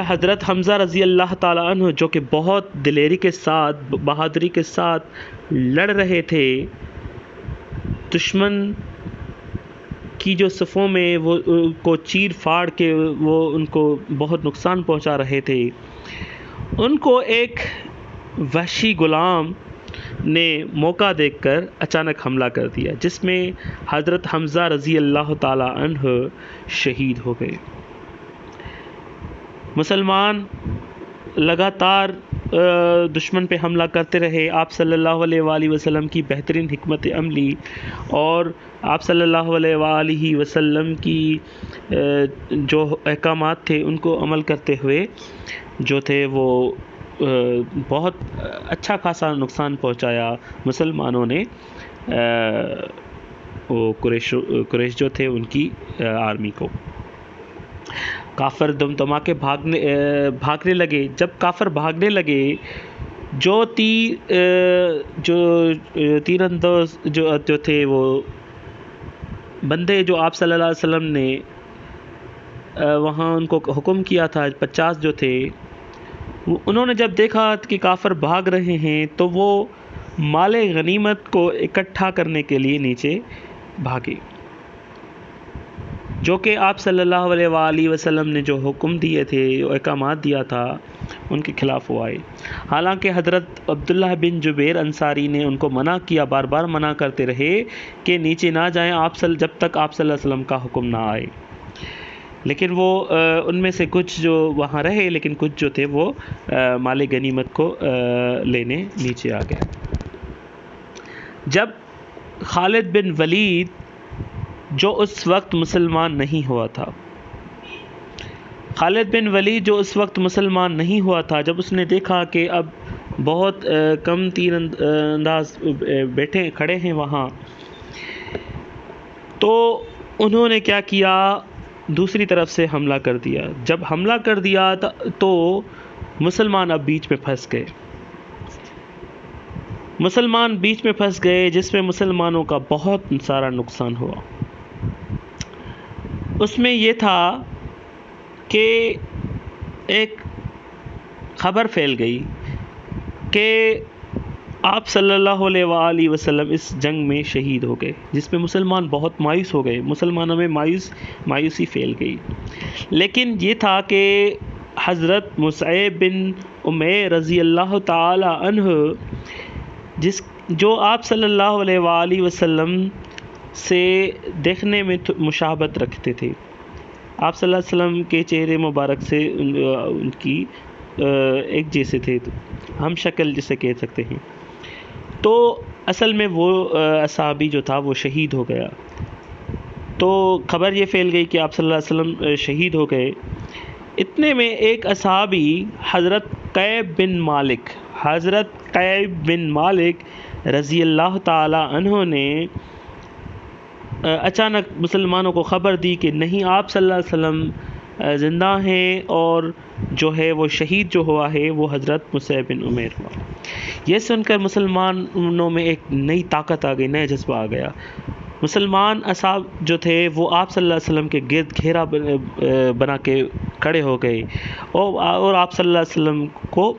حضرت حمزہ رضی اللہ تعالیٰ عنہ جو کہ بہت دلیری کے ساتھ، بہادری کے ساتھ لڑ رہے تھے، دشمن کی جو صفوں میں وہ کو چیر پھاڑ کے وہ ان کو بہت نقصان پہنچا رہے تھے، ان کو ایک وحشی غلام نے موقع دیکھ کر اچانک حملہ کر دیا، جس میں حضرت حمزہ رضی اللہ تعالیٰ عنہ شہید ہو گئے۔ مسلمان لگاتار دشمن پہ حملہ کرتے رہے۔ آپ صلی اللہ علیہ وآلہ وسلم کی بہترین حکمت عملی اور آپ صلی اللہ علیہ وآلہ وسلم کی جو احکامات تھے ان کو عمل کرتے ہوئے جو تھے وہ بہت اچھا خاصا نقصان پہنچایا مسلمانوں نے وہ قریش جو تھے ان کی آرمی کو۔ کافر دم دما کے بھاگنے لگے۔ جب کافر بھاگنے لگے، جو تیر انداز جو تھے وہ بندے جو آپ صلی اللہ علیہ وسلم نے وہاں ان کو حکم کیا تھا، 50 جو تھے، انہوں نے جب دیکھا کہ کافر بھاگ رہے ہیں تو وہ مال غنیمت کو اکٹھا کرنے کے لیے نیچے بھاگے، جو کہ آپ صلی اللہ علیہ وآلہ وسلم نے جو حکم دیے تھے، احکامات دیا تھا، ان کے خلاف وہ آئے۔ حالانکہ حضرت عبداللہ بن جبیر انصاری نے ان کو منع کیا، بار بار منع کرتے رہے کہ نیچے نہ جائیں جب تک آپ صلی اللہ علیہ وسلم کا حکم نہ آئے، لیکن وہ ان میں سے کچھ جو وہاں رہے، لیکن کچھ جو تھے وہ مال غنیمت کو لینے نیچے آ گئے۔ جب خالد بن ولید جو اس وقت مسلمان نہیں ہوا تھا، جب اس نے دیکھا کہ اب بہت کم تیر انداز کھڑے ہیں وہاں، تو انہوں نے کیا کیا، دوسری طرف سے حملہ کر دیا۔ جب حملہ کر دیا تو مسلمان اب بیچ میں پھنس گئے، جس میں مسلمانوں کا بہت سارا نقصان ہوا۔ اس میں یہ تھا کہ ایک خبر پھیل گئی کہ آپ صلی اللہ علیہ وآلہ وسلم اس جنگ میں شہید ہو گئے، جس میں مسلمان بہت مایوس ہو گئے، مسلمانوں میں مایوسی پھیل گئی۔ لیکن یہ تھا کہ حضرت مصعب بن عمیر رضی اللہ تعالی عنہ جو آپ صلی اللہ علیہ وآلہ وسلم سے دیکھنے میں مشابہت رکھتے تھے، آپ صلی اللہ علیہ وسلم کے چہرے مبارک سے ان کی ایک جیسے تھے، ہم شکل جسے کہہ سکتے ہیں، تو اصل میں وہ اصحابی جو تھا وہ شہید ہو گیا۔ تو خبر یہ پھیل گئی کہ آپ صلی اللہ علیہ وسلم شہید ہو گئے۔ اتنے میں ایک اصحابی حضرت قیب بن مالک رضی اللہ تعالی عنہ نے اچانک مسلمانوں کو خبر دی کہ نہیں، آپ صلی اللہ علیہ وسلم زندہ ہیں، اور جو ہے وہ شہید جو ہوا ہے وہ حضرت مصعب بن عمیر ہوا۔ یہ سن کر مسلمانوں میں ایک نئی طاقت آ گئی، نیا جذبہ آ گیا۔ مسلمان اصحاب جو تھے وہ آپ صلی اللہ علیہ وسلم کے گرد گھیرا بنا کے کھڑے ہو گئے، اور آپ صلی اللہ علیہ وسلم کو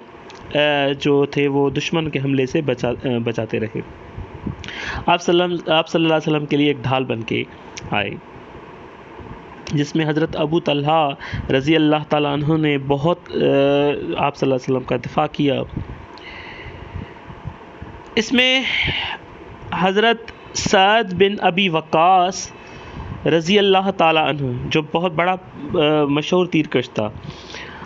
جو تھے وہ دشمن کے حملے سے بچاتے رہے۔ آپ صلی اللہ علیہ وسلم کے لیے ایک ڈھال بن کے آئے، جس میں حضرت ابو طلحہ رضی اللہ تعالیٰ عنہ نے بہت آپ صلی اللہ علیہ وسلم کا دفاع کیا۔ اس میں حضرت سعد بن ابی وقاص رضی اللہ تعالیٰ عنہ جو بہت بڑا مشہور تیرکش تھا،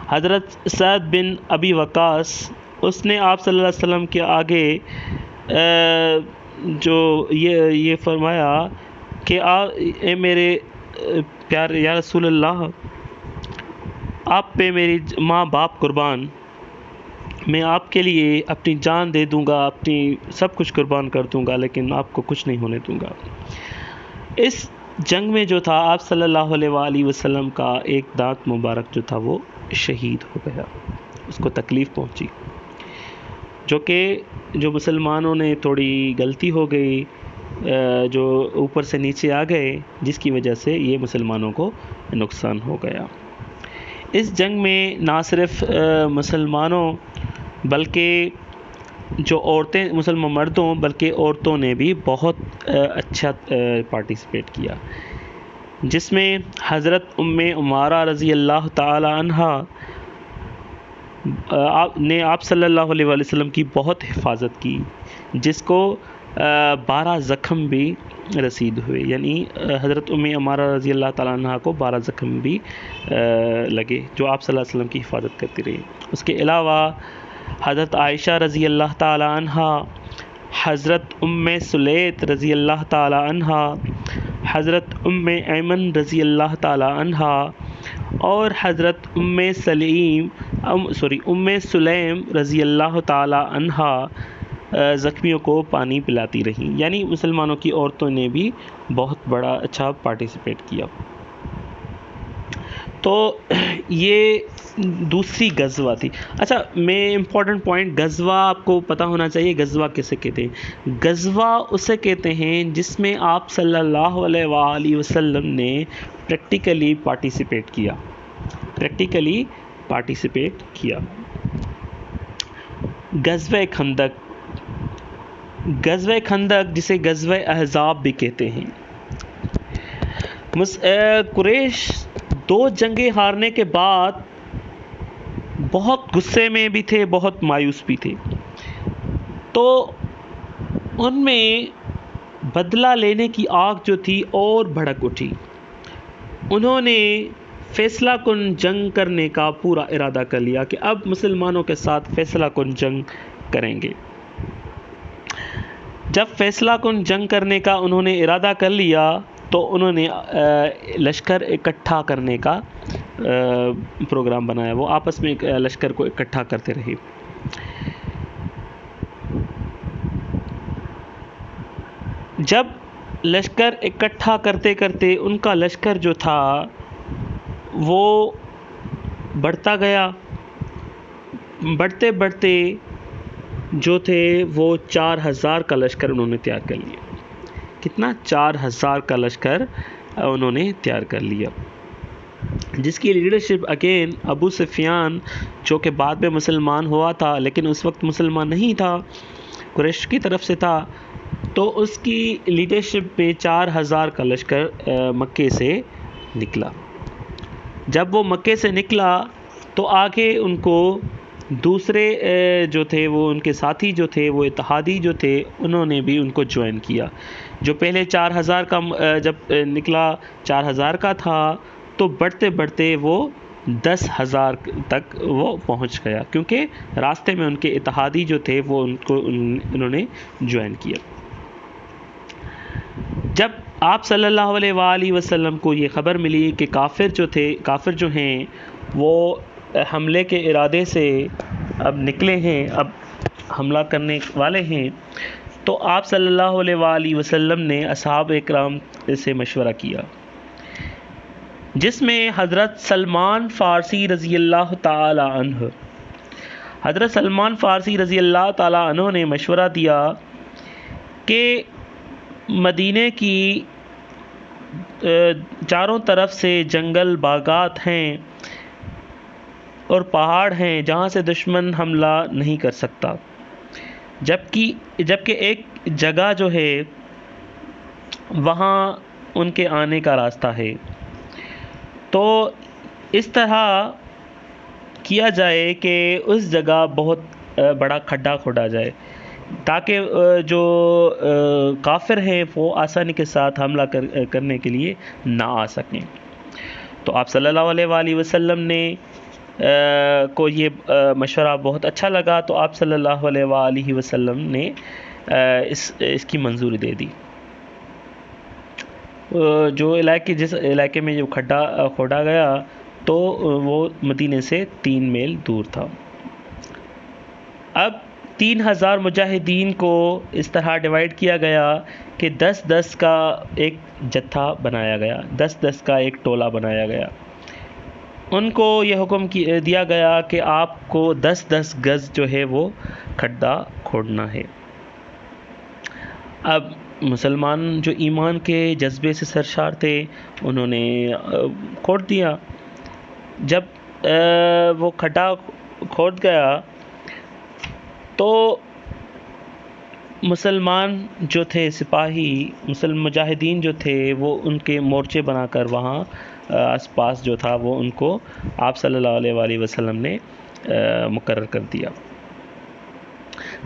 حضرت سعد بن ابی وقاص، اس نے آپ صلی اللہ علیہ وسلم کے آگے جو یہ فرمایا کہ اے میرے پیارے یا رسول اللہ، آپ پہ میری ماں باپ قربان، میں آپ کے لیے اپنی جان دے دوں گا، اپنی سب کچھ قربان کر دوں گا، لیکن آپ کو کچھ نہیں ہونے دوں گا۔ اس جنگ میں جو تھا آپ صلی اللہ علیہ وآلہ وسلم کا ایک دانت مبارک جو تھا وہ شہید ہو گیا، اس کو تکلیف پہنچی، جو مسلمانوں نے تھوڑی غلطی ہو گئی، جو اوپر سے نیچے آ گئے، جس کی وجہ سے یہ مسلمانوں کو نقصان ہو گیا۔ اس جنگ میں نہ صرف مسلمانوں بلکہ جو عورتیں، مسلمان مردوں بلکہ عورتوں نے بھی بہت اچھا پارٹیسپیٹ کیا، جس میں حضرت ام عمارہ رضی اللہ تعالی عنہ نے آپ صلی اللہ علیہ وسلم کی بہت حفاظت کی، جس کو 12 زخم بھی رسید ہوئے، یعنی حضرت ام عمارہ رضی اللہ تعالیٰ عنہ کو 12 زخم بھی لگے، جو آپ صلی اللہ علیہ وسلم کی حفاظت کرتی رہی۔ اس کے علاوہ حضرت عائشہ رضی اللہ تعالیٰ عنہ، حضرت ام سلیت رضی اللہ تعالیٰ عنہ، حضرت ام ایمن رضی اللہ تعالیٰ عنہ اور حضرت ام سلیم رضی اللہ تعالیٰ عنہ زخمیوں کو پانی پلاتی رہیں، یعنی مسلمانوں کی عورتوں نے بھی بہت بڑا اچھا پارٹیسپیٹ کیا۔ تو یہ دوسری غزوہ تھی۔ اچھا، میں امپورٹنٹ پوائنٹ، غزوہ آپ کو پتہ ہونا چاہیے، غزوہ کسے کہتے ہیں؟ غزوہ اسے کہتے ہیں جس میں آپ صلی اللہ علیہ وآلہ وسلم نے پریکٹیکلی پارٹیسپیٹ کیا۔ غزوہ خندق جسے غزوہ احزاب بھی کہتے ہیں۔ قریش 2 جنگیں ہارنے کے بعد بہت غصے میں بھی تھے، بہت مایوس بھی تھے، تو ان میں بدلہ لینے کی آگ جو تھی اور بھڑک اٹھی۔ انہوں نے فیصلہ کن جنگ کرنے کا پورا ارادہ کر لیا کہ اب مسلمانوں کے ساتھ فیصلہ کن جنگ کریں گے۔ جب فیصلہ کن جنگ کرنے کا انہوں نے ارادہ کر لیا تو انہوں نے لشکر اکٹھا کرنے کا پروگرام بنایا، وہ آپس میں لشکر کو اکٹھا کرتے رہے۔ جب لشکر اکٹھا کرتے کرتے ان کا لشکر جو تھا وہ بڑھتا گیا، بڑھتے بڑھتے جو تھے وہ 4000 کا لشکر انہوں نے تیار کر لیا۔ کتنا؟ 4000 کا لشکر انہوں نے تیار کر لیا، جس کی لیڈرشپ اگین ابو سفیان، جو کہ بعد میں مسلمان ہوا تھا لیکن اس وقت مسلمان نہیں تھا، قریش کی طرف سے تھا، تو اس کی لیڈرشپ میں 4000 کا لشکر مکے سے نکلا۔ جب وہ مکے سے نکلا تو آگے ان کو دوسرے جو تھے، وہ ان کے ساتھی جو تھے، وہ اتحادی جو تھے، انہوں نے بھی ان کو جوائن کیا۔ جو پہلے 4000 کا جب نکلا 4000 کا تھا، تو بڑھتے بڑھتے وہ 10,000 تک وہ پہنچ گیا، کیونکہ راستے میں ان کے اتحادی جو تھے وہ انہوں نے جوائن کیا۔ جب آپ صلی اللہ علیہ وآلہ وسلم کو یہ خبر ملی کہ کافر جو ہیں وہ حملے کے ارادے سے اب نکلے ہیں، اب حملہ کرنے والے ہیں، تو آپ صلی اللہ علیہ وآلہ وسلم نے اصحاب اکرام سے مشورہ کیا، جس میں حضرت سلمان فارسی رضی اللہ تعالی عنہ نے مشورہ دیا کہ مدینے کی چاروں طرف سے جنگل باغات ہیں اور پہاڑ ہیں جہاں سے دشمن حملہ نہیں کر سکتا، جبکہ ایک جگہ جو ہے وہاں ان کے آنے کا راستہ ہے، تو اس طرح کیا جائے کہ اس جگہ بہت بڑا کھڈا کھودا جائے تاکہ جو کافر ہیں وہ آسانی کے ساتھ حملہ کرنے کے لیے نہ آ سکیں۔ تو آپ صلی اللہ علیہ وآلہ وسلم نے کو یہ مشورہ بہت اچھا لگا، تو آپ صلی اللہ علیہ وآلہ وسلم نے اس کی منظوری دے دی۔ جس علاقے میں جو کھڈا کھودا گیا تو وہ مدینے سے 3 میل دور تھا۔ اب 3000 مجاہدین کو اس طرح ڈیوائیڈ کیا گیا کہ 10-10 کا ایک جتھا بنایا گیا، 10-10 کا ایک ٹولہ بنایا گیا۔ ان کو یہ حکم دیا گیا کہ آپ کو 10-10 گز جو ہے وہ کھڈا کھودنا ہے۔ اب مسلمان جو ایمان کے جذبے سے سرشار تھے انہوں نے کھود دیا. جب وہ کھڈا کھود گیا تو مسلمان جو تھے سپاہی مجاہدین جو تھے وہ ان کے مورچے بنا کر وہاں آس پاس جو تھا وہ ان کو آپ صلی اللہ علیہ وآلہ وسلم نے مقرر کر دیا.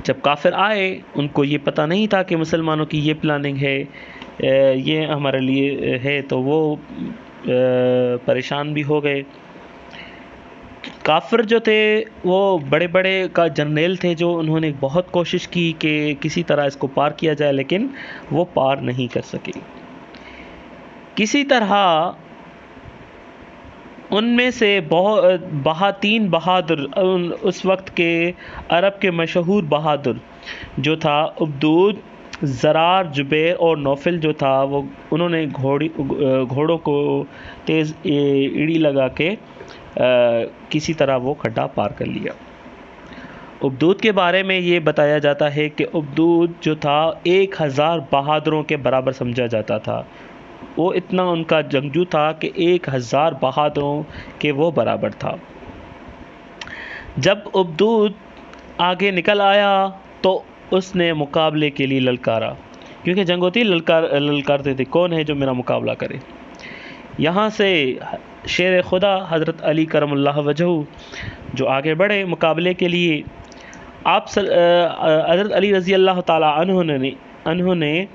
جب کافر آئے ان کو یہ پتہ نہیں تھا کہ مسلمانوں کی یہ پلاننگ ہے، یہ ہمارے لیے ہے، تو وہ پریشان بھی ہو گئے. کافر جو تھے وہ بڑے بڑے کا جرنیل تھے جو انہوں نے بہت کوشش کی کہ کسی طرح اس کو پار کیا جائے، لیکن وہ پار نہیں کر سکے. کسی طرح ان میں سے تین بہادر، اس وقت کے عرب کے مشہور بہادر جو تھا عبدود، زرار، جبیر اور نوفل جو تھا، وہ انہوں نے گھوڑوں کو تیز ایڑی لگا کے کسی طرح وہ کھڈا پار کر لیا. عبدود کے بارے میں یہ بتایا جاتا ہے کہ عبدود جو تھا 1000 بہادروں کے برابر سمجھا جاتا تھا. وہ اتنا ان کا جنگجو تھا کہ 1000 بہادروں کے وہ برابر تھا. جب عبدود آگے نکل آیا تو اس نے مقابلے کے لیے للکارا، کیونکہ جنگ ہوتی للکارتے تھے کون ہے جو میرا مقابلہ کرے. یہاں سے شیر خدا حضرت علی کرم اللہ وجہہ جو آگے بڑھے مقابلے کے لیے. حضرت علی رضی اللہ تعالی عنہ نے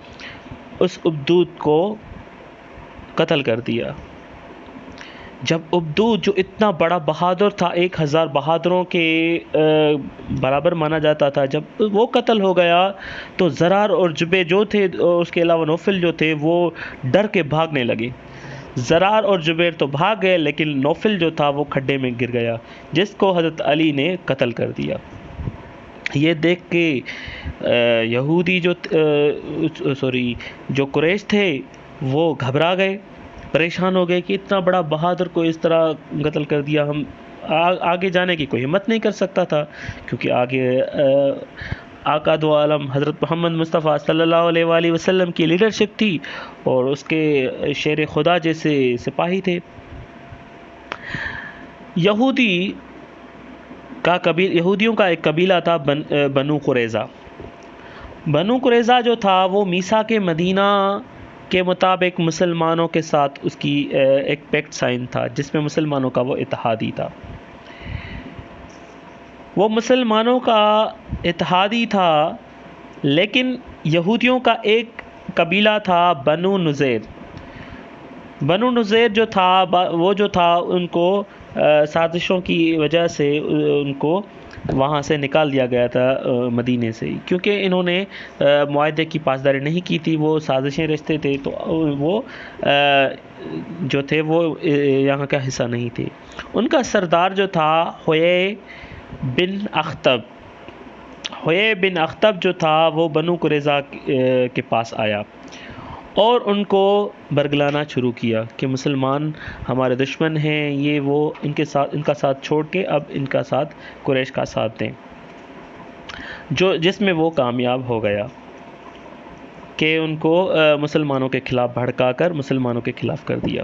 اس عبدود کو قتل کر دیا. جب عبدود جو اتنا بڑا بہادر تھا 1000 بہادروں کے برابر مانا جاتا تھا، جب وہ قتل ہو گیا تو زرار اور جبے جو تھے، اس کے علاوہ نوفل جو تھے، وہ ڈر کے بھاگنے لگے. زرار اور جبیر تو بھاگ گئے لیکن نوفل جو تھا وہ کھڈے میں گر گیا، جس کو حضرت علی نے قتل کر دیا. یہ دیکھ کے یہودی جو قریش تھے وہ گھبرا گئے، پریشان ہو گئے کہ اتنا بڑا بہادر کو اس طرح قتل کر دیا. ہم آگے جانے کی کوئی ہمت نہیں کر سکتا تھا، کیونکہ آگے آقا دو عالم حضرت محمد مصطفیٰ صلی اللہ علیہ وآلہ وسلم کی لیڈرشپ تھی اور اس کے شیر خدا جیسے سپاہی تھے. یہودیوں کا ایک قبیلہ تھا بنو قریظہ. بنو قریظہ جو تھا وہ میثاق مدینہ کے مطابق مسلمانوں کے ساتھ اس کی ایک پیکٹ سائن تھا، جس میں مسلمانوں کا وہ اتحادی تھا. وہ مسلمانوں کا اتحادی تھا، لیکن یہودیوں کا ایک قبیلہ تھا بنو نذیر. بنو نذیر جو تھا وہ جو تھا ان کو سازشوں کی وجہ سے ان کو وہاں سے نکال دیا گیا تھا مدینے سے، کیونکہ انہوں نے معاہدے کی پاسداری نہیں کی تھی، وہ سازشیں رچتے تھے، تو وہ جو تھے وہ یہاں کا حصہ نہیں تھے. ان کا سردار جو تھا ہوئے بن اخطب جو تھا وہ بنو قریظہ کے پاس آیا اور ان کو برگلانا شروع کیا کہ مسلمان ہمارے دشمن ہیں، یہ وہ ان کا ساتھ چھوڑ کے اب ان کا ساتھ قریش کا ساتھ دیں. جس میں وہ کامیاب ہو گیا کہ ان کو مسلمانوں کے خلاف بھڑکا کر مسلمانوں کے خلاف کر دیا.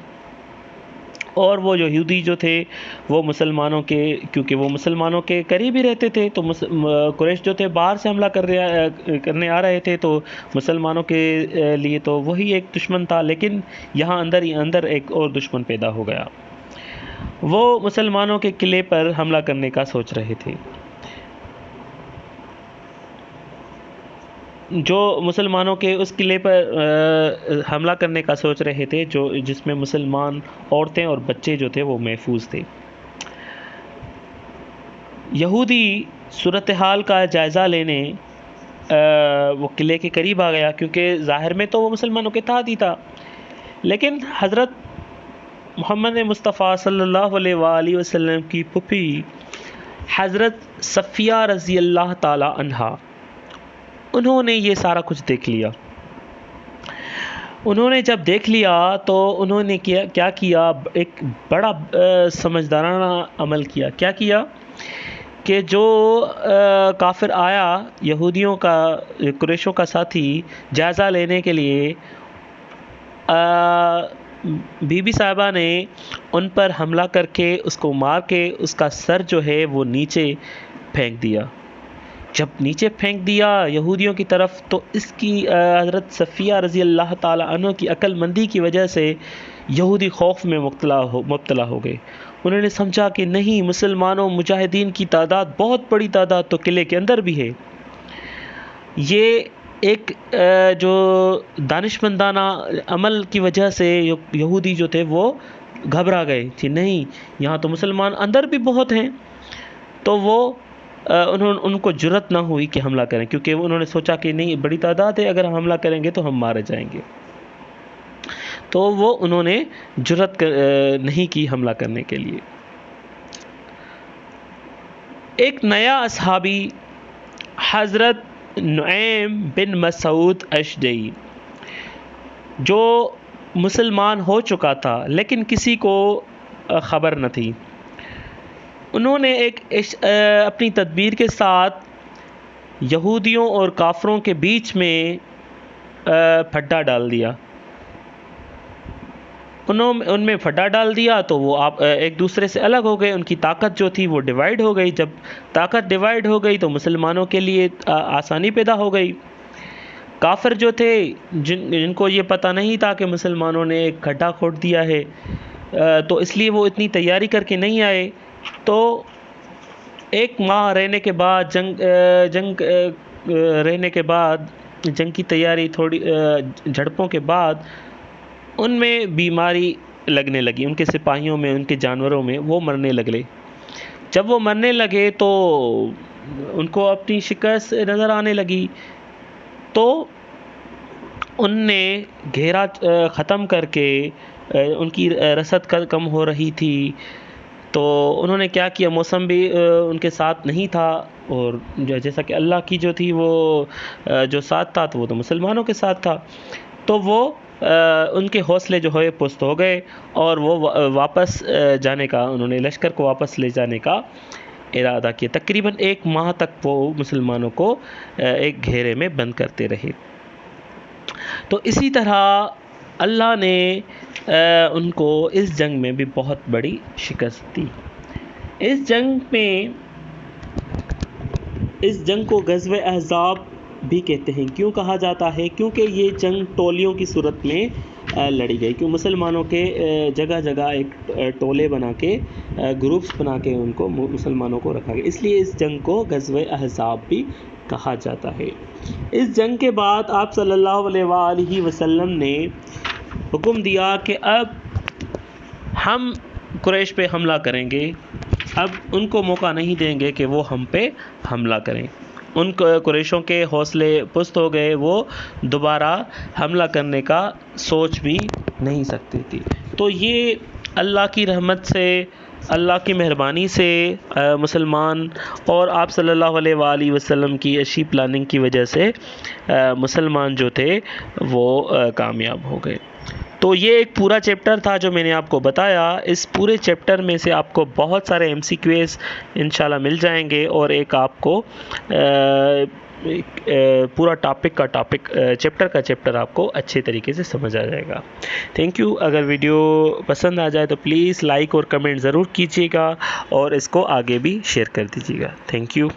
اور وہ یہودی جو تھے وہ مسلمانوں کے، کیونکہ وہ مسلمانوں کے قریب ہی رہتے تھے، تو قریش جو تھے باہر سے حملہ کرنے آ رہے تھے، تو مسلمانوں کے لیے تو وہی ایک دشمن تھا، لیکن یہاں اندر ہی اندر ایک اور دشمن پیدا ہو گیا. وہ مسلمانوں کے قلعے پر حملہ کرنے کا سوچ رہے تھے. جو مسلمانوں کے اس قلعے پر حملہ کرنے کا سوچ رہے تھے، جس میں مسلمان عورتیں اور بچے جو تھے وہ محفوظ تھے. یہودی صورتحال کا جائزہ لینے وہ قلعے کے قریب آ گیا، کیونکہ ظاہر میں تو وہ مسلمانوں کے تحت ہی تھا، لیکن حضرت محمد مصطفیٰ صلی اللہ علیہ وآلہ وسلم کی پھوپھی حضرت صفیہ رضی اللہ تعالی عنہا، انہوں نے یہ سارا کچھ دیکھ لیا. انہوں نے جب دیکھ لیا تو انہوں نے کیا کیا، ایک بڑا سمجھدارانہ عمل کیا. کیا کہ جو کافر آیا یہودیوں کا قریشوں کا ساتھی جائزہ لینے کے لیے، بی بی صاحبہ نے ان پر حملہ کر کے اس کو مار کے اس کا سر جو ہے وہ نیچے پھینک دیا۔ جب نیچے پھینک دیا یہودیوں کی طرف، تو اس کی حضرت صفیہ رضی اللہ تعالی عنہ کی عقل مندی کی وجہ سے یہودی خوف میں مبتلا ہو گئے۔ انہوں نے سمجھا کہ نہیں، مسلمانوں مجاہدین کی تعداد بہت بڑی تعداد تو قلعے کے اندر بھی ہے۔ یہ ایک جو دانشمندانہ عمل کی وجہ سے یہودی جو تھے وہ گھبرا گئے کہ نہیں، یہاں تو مسلمان اندر بھی بہت ہیں۔ تو وہ ان کو جرأت نہ ہوئی کہ حملہ کریں، کیونکہ انہوں نے سوچا کہ نہیں، بڑی تعداد ہے، اگر ہم حملہ کریں گے تو ہم مارے جائیں گے۔ تو وہ انہوں نے جرأت نہیں کی حملہ کرنے کے لیے۔ ایک نیا اصحابی حضرت نعیم بن مسعود اشجعی، جو مسلمان ہو چکا تھا لیکن کسی کو خبر نہ تھی، انہوں نے ایک اپنی تدبیر کے ساتھ یہودیوں اور کافروں کے بیچ میں پھڈا ڈال دیا۔ ان میں پھڈا ڈال دیا تو وہ ایک دوسرے سے الگ ہو گئے، ان کی طاقت جو تھی وہ ڈیوائیڈ ہو گئی۔ جب طاقت ڈیوائیڈ ہو گئی تو مسلمانوں کے لیے آسانی پیدا ہو گئی۔ کافر جو تھے، جن کو یہ پتہ نہیں تھا کہ مسلمانوں نے ایک کھڈا کھود دیا ہے، تو اس لیے وہ اتنی تیاری کر کے نہیں آئے۔ تو ایک ماہ رہنے کے بعد جنگ رہنے کے بعد، جنگ کی تیاری تھوڑی جھڑپوں کے بعد، ان میں بیماری لگنے لگی، ان کے سپاہیوں میں، ان کے جانوروں میں، وہ مرنے لگے۔ جب وہ مرنے لگے تو ان کو اپنی شکست نظر آنے لگی، تو ان نے گھیرا ختم کر کے، ان کی رسد کم ہو رہی تھی، تو انہوں نے کیا کیا، موسم بھی ان کے ساتھ نہیں تھا، اور جیسا کہ اللہ کی جو تھی وہ جو ساتھ تھا تو وہ تو مسلمانوں کے ساتھ تھا، تو وہ ان کے حوصلے جو ہوئے پست ہو گئے، اور وہ واپس جانے کا، انہوں نے لشکر کو واپس لے جانے کا ارادہ کیا۔ تقریباً 1 ماہ تک وہ مسلمانوں کو ایک گھیرے میں بند کرتے رہے۔ تو اسی طرح اللہ نے ان کو اس جنگ میں بھی بہت بڑی شکست دی۔ اس جنگ کو غزوہ احزاب بھی کہتے ہیں۔ کیوں کہا جاتا ہے؟ کیونکہ یہ جنگ ٹولیوں کی صورت میں لڑی گئی، کیوں مسلمانوں کے جگہ جگہ ایک ٹولے بنا کے، گروپس بنا کے ان کو مسلمانوں کو رکھا گیا، اس لیے اس جنگ کو غزوہ احزاب بھی کہا جاتا ہے۔ اس جنگ کے بعد آپ صلی اللہ علیہ وآلہ وسلم نے حکم دیا کہ اب ہم قریش پہ حملہ کریں گے، اب ان کو موقع نہیں دیں گے کہ وہ ہم پہ حملہ کریں۔ ان قریشوں کے حوصلے پست ہو گئے، وہ دوبارہ حملہ کرنے کا سوچ بھی نہیں سکتے تھے۔ تو یہ اللہ کی رحمت سے، اللہ کی مہربانی سے مسلمان اور آپ صلی اللہ علیہ وآلہ وسلم کی اچھی پلاننگ کی وجہ سے مسلمان جو تھے وہ کامیاب ہو گئے۔ تو یہ ایک پورا چیپٹر تھا جو میں نے آپ کو بتایا۔ اس پورے چیپٹر میں سے آپ کو بہت سارے MCQs انشاءاللہ مل جائیں گے، اور ایک آپ کو پورا چیپٹر کا چیپٹر آپ کو اچھے طریقے سے سمجھ آ جائے گا۔ Thank you. اگر ویڈیو پسند آ جائے تو پلیز لائک اور کمنٹ ضرور کیجیے گا، اور اس کو آگے بھی شیئر کر دیجیے گا۔ Thank you.